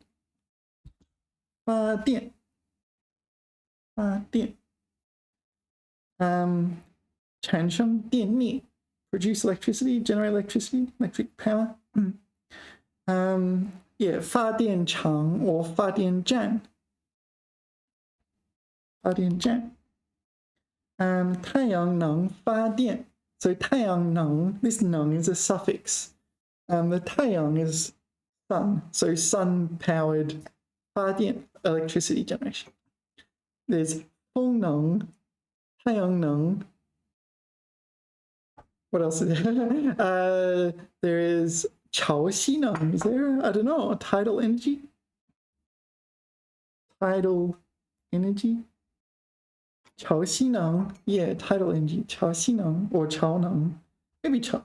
产生电力 produce electricity, generate electricity, electric power. Yeah, 发电厂 or 发电站 太阳能发电 so 太阳能 this 能 is a suffix. The 太阳 is sun, so sun powered 发电 electricity generation. There's 风能 太阳能 what else is there? There is 潮汐能 is there? I don't know, tidal energy? Tidal energy? 潮汐能 yeah, tidal energy 潮汐能 or 潮能 maybe 潮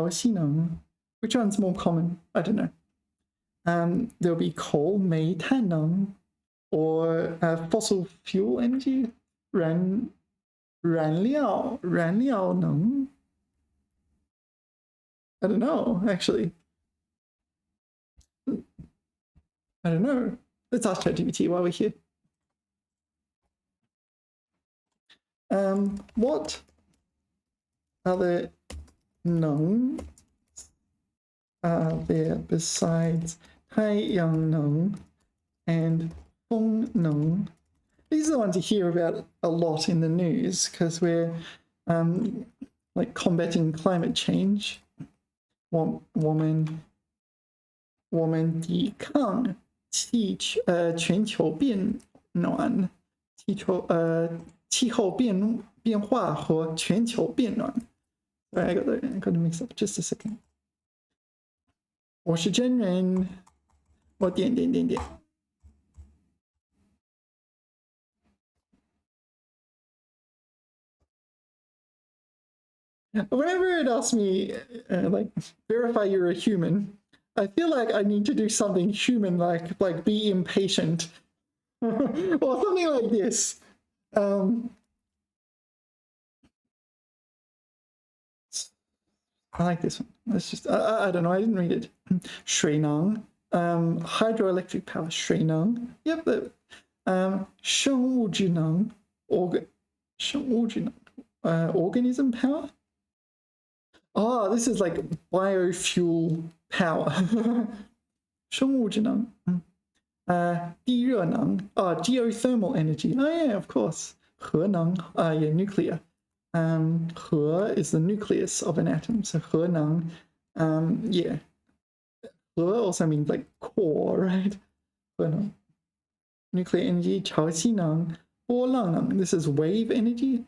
汐能 which one's more common? I don't know. There'll be coal 煤炭能 or fossil fuel energy 燃料能 I don't know, actually. I don't know. Let's ask ChatGPT while we're here. What other能 are there besides 太阳能 and 风能? These are the ones you hear about a lot in the news because we're like combating climate change. 我们抵抗全球变暖 气候变化和全球变暖 Sorry, I got to mix up just a second. 我是真人 我点 Whenever it asks me, like, verify you're a human, I feel like I need to do something human-like, like be impatient, or something like this. I like this one. Let's just, I don't know, I didn't read it. 水能, hydroelectric power, 水能. Yep, 生物质能, organism power? Oh, this is like biofuel power. 生物质能 地热能 geothermal energy. Oh yeah, of course. 核能 yeah, nuclear. 核 is the nucleus of an atom, so 核能 yeah. 核 also means like core, right? 核能 nuclear energy. 潮汐能 波浪能 this is wave energy.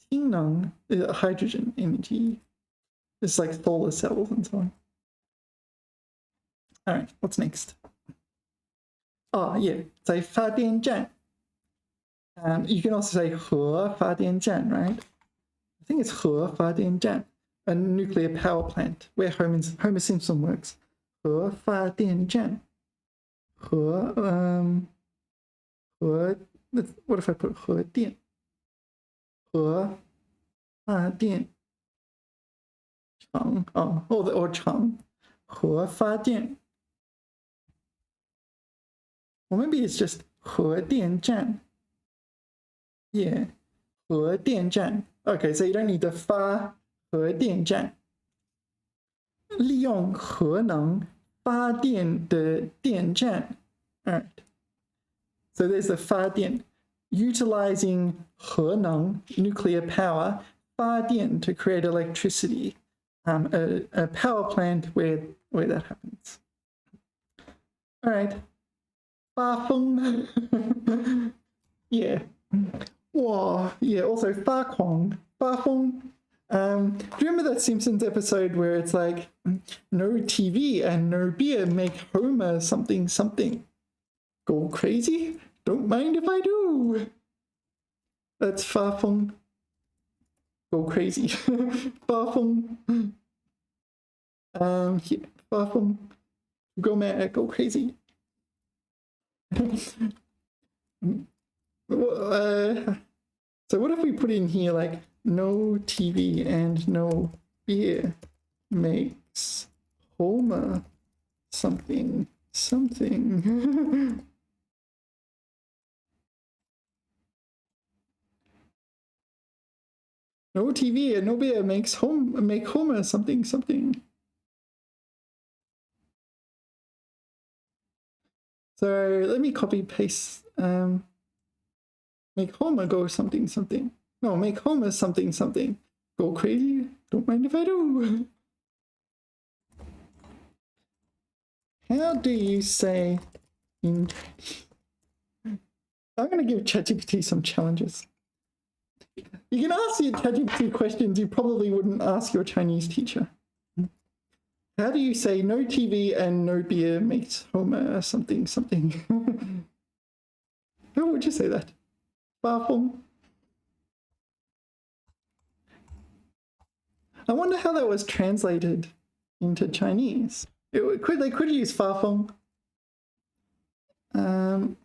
氢能 hydrogen energy. It's like solar cells and so on. All right, what's next? Oh, yeah, 在发电站. You can also say 核发电站, right? I think it's 核发电站, a nuclear power plant where Homer Simpson works. 核发电站. 核 what if I put 核电? 核发电厂 or 厂 核发电 or maybe it's just 核电站 yeah 核电站 okay, so you don't need the 发核电站 利用核能发电的电站 alright, so there's the 发电 utilizing 核能 nuclear power 发电 to create electricity. A power plant where that happens. All right. 发疯 yeah. Whoa, yeah, also 发狂 发疯 Do you remember that Simpsons episode where it's like, no TV and no beer make Homer something something? Go crazy? Don't mind if I do. That's Fa Feng. Go crazy. Fa Feng. Here. Fa Feng. Go mad. Go crazy. So what if we put in here like no TV and no beer makes Homer something something. No TV and no beer makes Homer something something. So let me copy paste. Make Homer go something something. No, make Homer something something. Go crazy? Don't mind if I do. How do you say in... I'm going to give ChatGPT some challenges. You can ask your ChatGPT questions you probably wouldn't ask your Chinese teacher. How do you say no TV and no beer makes Homer something something? How would you say that? Fafeng. I wonder how that was translated into Chinese. They could use Fafeng. Come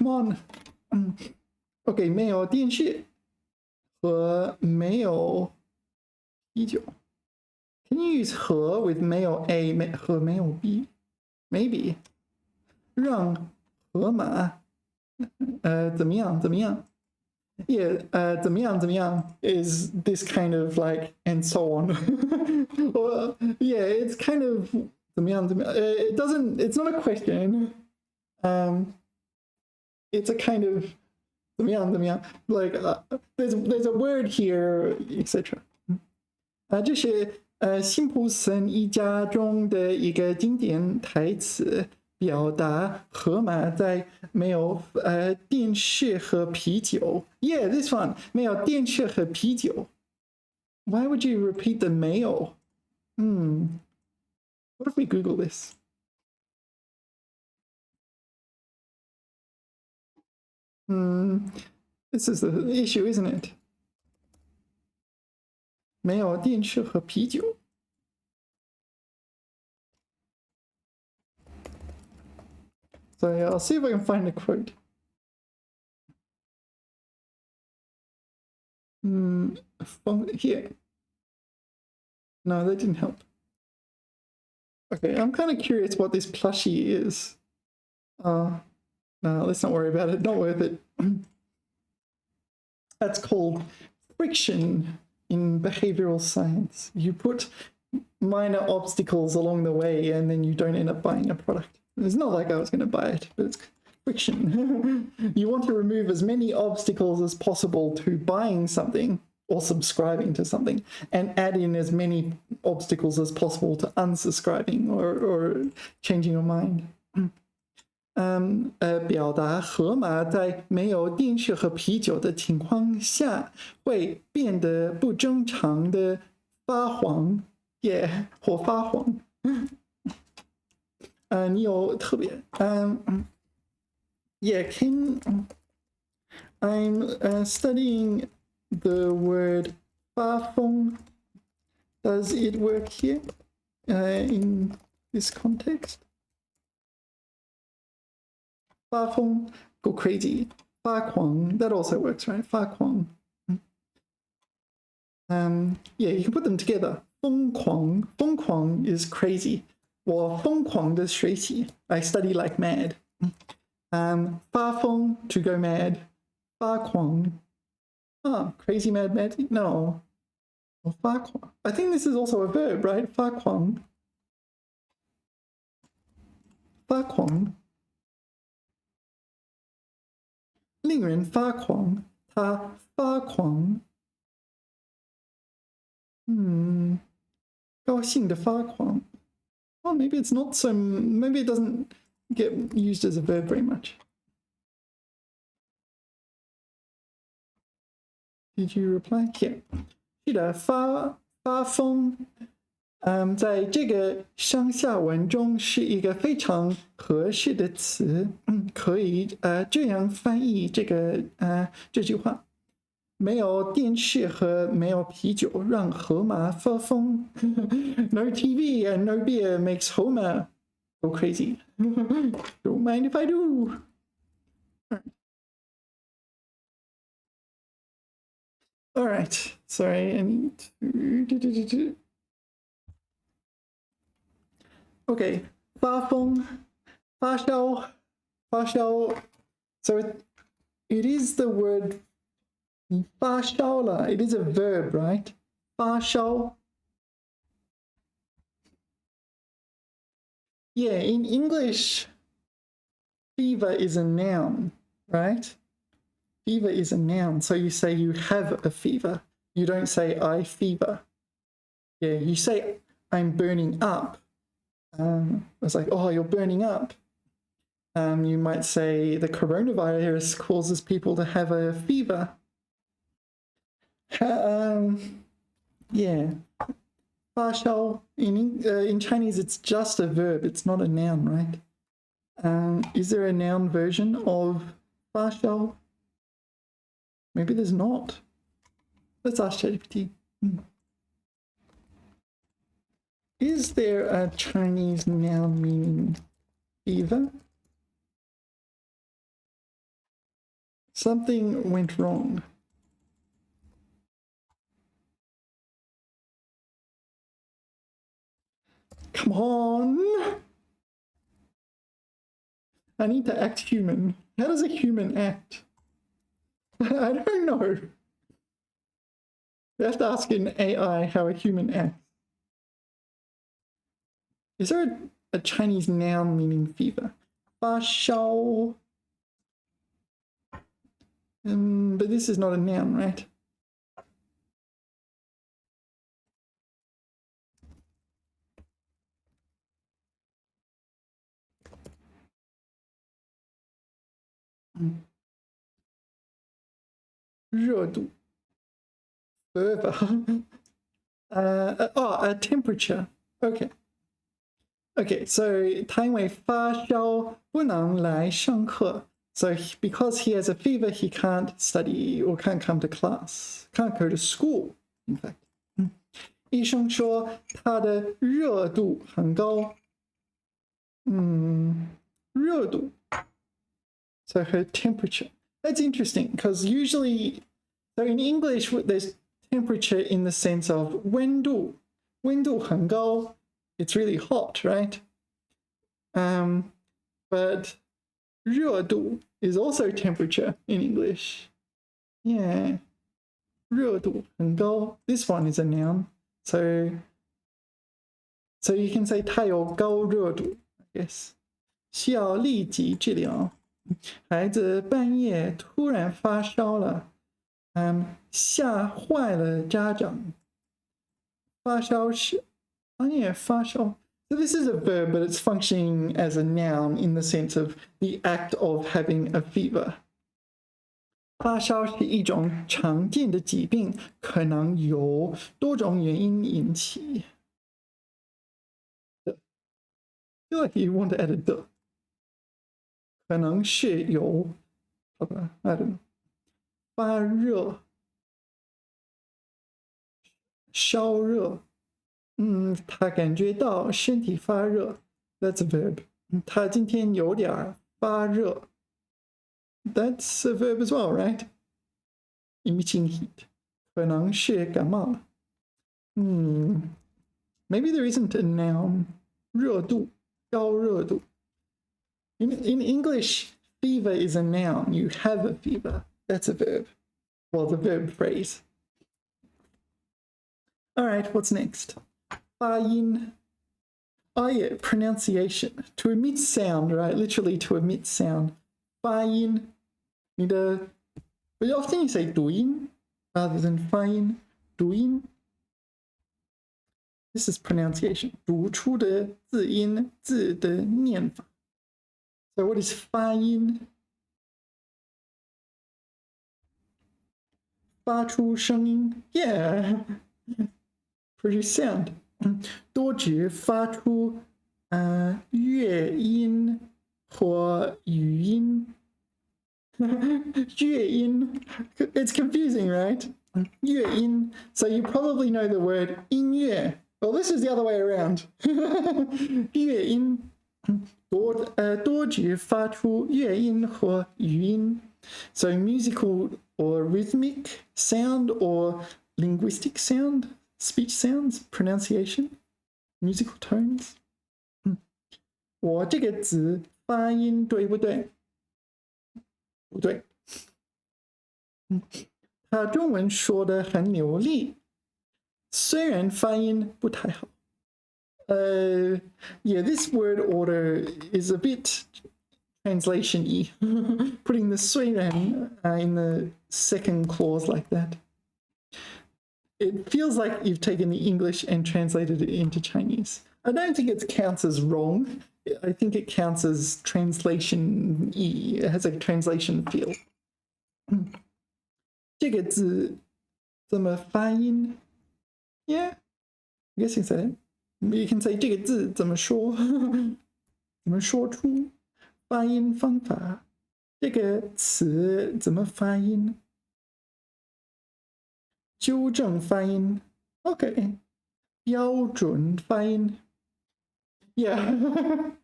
on. OK， 没有电视和没有啤酒。Can you use 和 with 没有 A 和没有 B? Maybe. 让河马怎么样怎么样 Yeah, 怎么样怎么样 is this kind of like and so on. Or, yeah, it's kind of 怎么样怎么样 it's not a question. It's a kind of 怎么样怎么样 like there's a word here, etc. 这是辛普森一家中的一个经典台词，表达河马在没有电视和啤酒。Yeah, this one 没有电视和啤酒。Why would you repeat the 没有？What if we Google this? This is the issue, isn't it? 没有电视和啤酒。So yeah, I'll see if I can find a quote. Here. No, that didn't help. Okay, I'm kind of curious what this plushie is. No, let's not worry about it. Not worth it. That's called friction in behavioral science. You put minor obstacles along the way and then you don't end up buying a product. It's not like I was going to buy it, but it's friction. You want to remove as many obstacles as possible to buying something or subscribing to something, and add in as many obstacles as possible to unsubscribing or changing your mind. 表达河马在没有电视和啤酒的情况下会变得不正常的发黄，或发黄。你有特别I'm studying the word 发疯. Does it work here in this context? 发疯 go crazy. 发狂 that also works, right? 发狂 yeah, you can put them together. 疯狂 疯狂 is crazy. 我疯狂的学习 I study like mad. 发疯 to go mad. 发狂 crazy mad no. 发狂 I think this is also a verb, right? 发狂 发狂令人发狂他发狂高兴的发狂. Well, maybe it's not so. Maybe it doesn't get used as a verb very much. Did you reply? Yeah. 是的，发疯，在这个上下文中是一个非常合适的词，可以这样翻译这句话。没有电视和没有啤酒让河马发疯。No TV and no beer makes Homer go crazy. Don't mind if I do. All right. Sorry, I need to. Okay. 发疯，发烧，发烧. So it is the word 你发烧了. It is a verb, right? 发烧. Yeah, in English, fever is a noun, right? Fever is a noun. So you say you have a fever. You don't say I fever. Yeah, you say I'm burning up. It's like, oh, you're burning up. You might say the coronavirus causes people to have a fever. Yeah. 发烧 in Chinese, it's just a verb. It's not a noun, right? Is there a noun version of 发烧? Maybe there's not. Let's ask ChatGPT. Is there a Chinese noun meaning fever? Something went wrong. Come on! I need to act human. How does a human act? I don't know. You have to ask an AI how a human acts. Is there a Chinese noun meaning fever? 发烧. But this is not a noun, right? Verb. A temperature. Okay. Okay, so 他因为发烧不能来上课. So because he has a fever, he can't study or can't come to class, can't go to school, in fact. 医生说他的热度很高. 热度. So her temperature. That's interesting because usually, so in English, there's temperature in the sense of 温度. 温度很高. It's really hot, right? But 热度 is also temperature in English. Yeah. 热度很高. This one is a noun. So you can say 他有高热度, I guess. 需要立即治疗. 孩子半夜突然发烧了. 吓坏了家长. 发烧是 Oh yeah, 发烧. So this is a verb, but it's functioning as a noun in the sense of the act of having a fever. 发烧是一种常见的疾病，可能由多种原因引起。I feel like you want to add a the. 可能是由 I don't know. 发热，烧热。他感觉到身体发热。That's a verb. 他今天有点发热。That's a verb as well, right? Emitting heat. 可能是感冒了。Maybe there isn't a noun. 热度，高热度。In English, fever is a noun. You have a fever. That's a verb. Well, the verb phrase. All right, what's next? 发音. Oh yeah, pronunciation. To emit sound, right? Literally to emit sound. 发音. But often you say 读音 rather than 发音. 读音. This is pronunciation. 读出的字音，字的念法. So what is 发音？发出声音 ，Yeah, produce sound. 多指发出乐音或语音。乐音 it's confusing, right? 乐音 so you probably know the word 音乐 well this is the other way around 乐音多指发出乐音或语音 so musical or rhythmic sound or linguistic sound speech sounds pronunciation musical tones 我这个字发音对不对？不对。他中文说得很流利，虽然发音不太好。Yeah, this word order is a bit translation-y, putting the 虽然 in the second clause like that. It feels like you've taken the English and translated it into Chinese. I don't think it counts as wrong. I think it counts as translation-y. It has a translation feel. 这个字怎么发音 ？Yeah, I guess you can say. You can say 这个字怎么说？怎么说出？发音方法。这个词怎么发音？纠正发音。Okay. 标准发音。Yeah.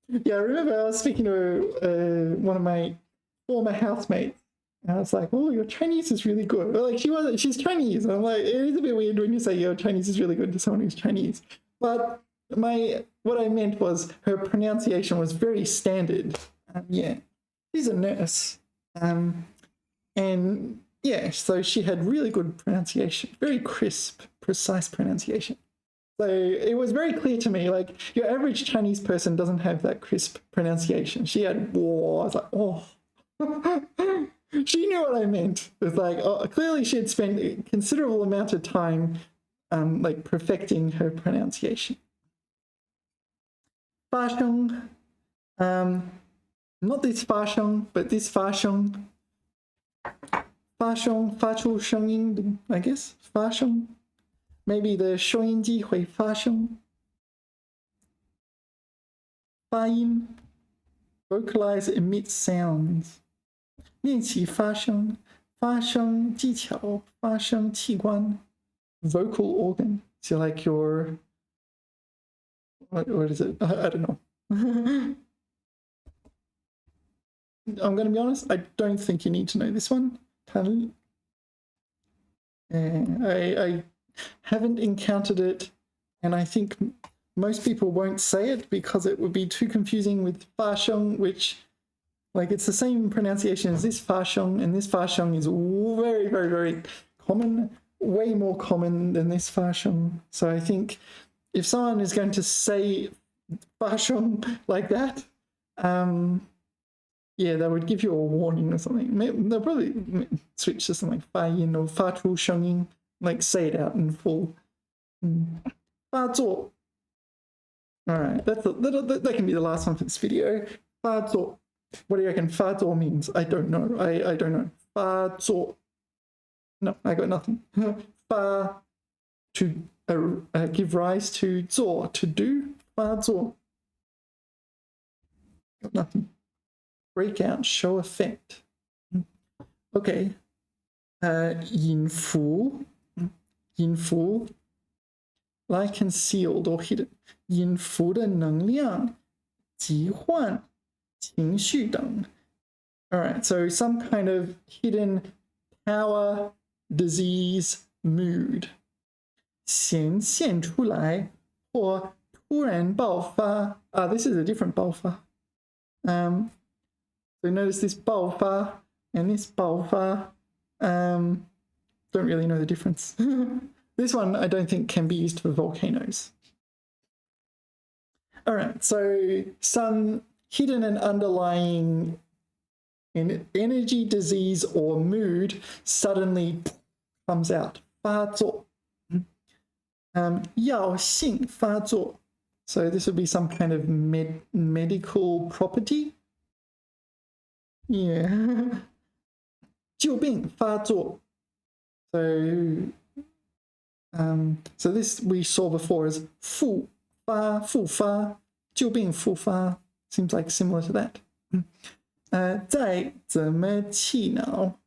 Yeah, I remember I was speaking to one of my former housemates. And I was like, oh, your Chinese is really good. Well, like she's Chinese. And I'm like, it is a bit weird when you say your Chinese is really good to someone who's Chinese. But what I meant was her pronunciation was very standard. Yeah, she's a nurse. And yeah, so she had really good pronunciation, very crisp, precise pronunciation. So it was very clear to me, like your average Chinese person doesn't have that crisp pronunciation. She had, whoa, I was like, oh. She knew what I meant. It's like, oh, clearly she had spent a considerable amount of time like perfecting her pronunciation. 发声, not this 发声, but this 发声. 发声, 发出声音, I guess, 发声. Maybe the 收音机会发声. 发音, vocalize, emit sounds. 练习发声，发声技巧，发声器官 ，vocal organ. So like your, what is it? I don't know. I'm going to be honest. I don't think you need to know this one. I haven't encountered it, and I think most people won't say it because it would be too confusing with 发声, which. Like it's the same pronunciation as this 发声, and this 发声 is very, very, very common, way more common than this 发声. So I think if someone is going to say 发声 like that, yeah, they would give you a warning or something. They'll probably switch to something like 发音 or 发出声音, like say it out in full. 发作. All right, that can be the last one for this video. 发作. What do you reckon 发作 means? I don't know. I don't know. 发作. No, I got nothing. 发 to give rise to 作 to do. 发作. Got nothing. Break out, show effect. Okay. 隐伏 lie concealed or hidden. 隐伏的能量疾患情绪等. All right, so some kind of hidden power, disease, mood. 显现出来或突然爆发. This is a different 爆发. So notice this 爆发 and this 爆发. Don't really know the difference. This one I don't think can be used for volcanoes. All right, so some hidden and underlying energy, disease, or mood suddenly comes out. 发作. 药性发作. So this would be some kind of medical property. Yeah. 旧病发作. So this we saw before as 复发, 旧病复发 seems like similar to that. 再怎么气恼?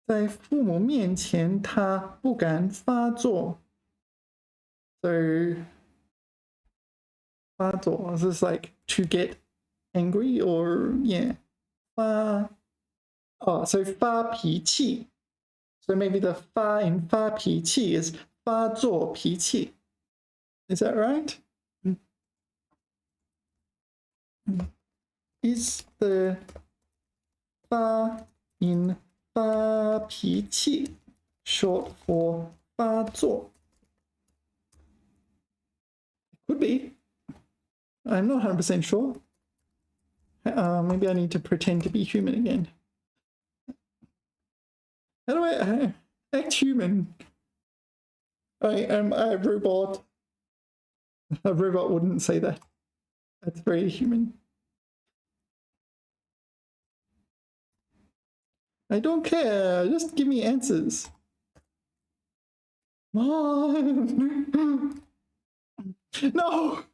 在父母面前他不敢发作. So 发作 is this like to get angry or yeah? so 发脾气. So maybe the 发 in 发脾气 is 发作脾气. Is that right? Is the 发 in 发脾气 short for 发作? Could be. I'm not 100% sure. Maybe I need to pretend to be human again. How do I act human? I am a robot. A robot wouldn't say that. That's very human. I don't care. Just give me answers. Mom! No!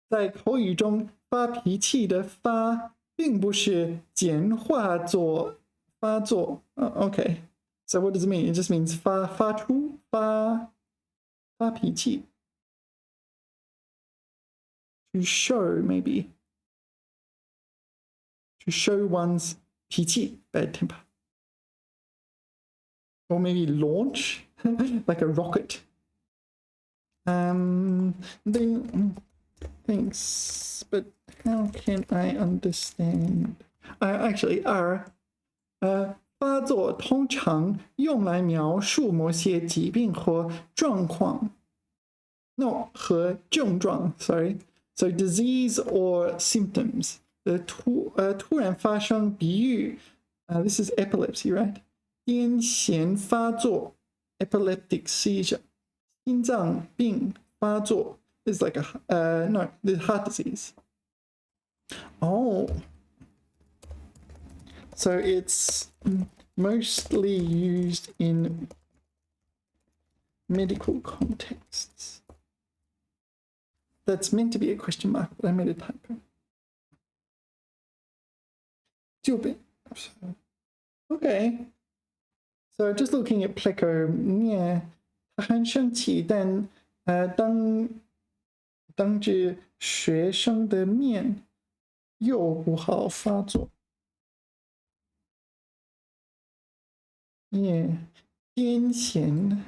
在口语中，发脾气的发并不是简化作发作。Okay. So what does it mean? It just means 发出发脾气。To show maybe. To show one's 脾气 bad temper. Or maybe launch like a rocket. Then thanks, but how can I understand? Actually, 发作通常用来描述某些疾病或状况。No, 和症状 sorry. So disease or symptoms. 突然发生比喻 this is epilepsy, right? 癫痫发作 epileptic seizure. 心脏病发作 is like no, the heart disease. Oh. So it's mostly used in medical contexts. That's meant to be a question mark, but I made a typo. 旧病. Okay. So just looking at Pleco, yeah, 他很生气，但当着学生的面又不好发作。Yeah, 癫痫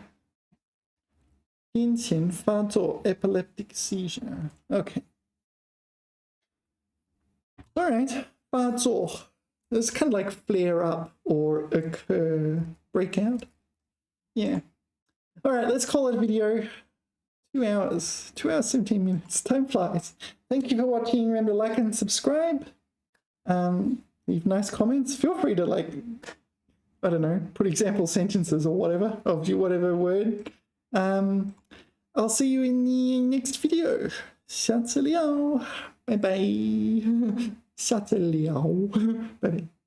发作 epileptic seizure. Okay. All right, 发作. It's kind of like flare up or occur, break out. Yeah. All right, let's call it a video. 2 hours, 2 hours, 17 minutes. Time flies. Thank you for watching. Remember to like and subscribe. Leave nice comments. Feel free to I don't know, put example sentences or whatever of whatever word. I'll see you in the next video. 下次聊. Bye bye. 下次聊. Bye bye.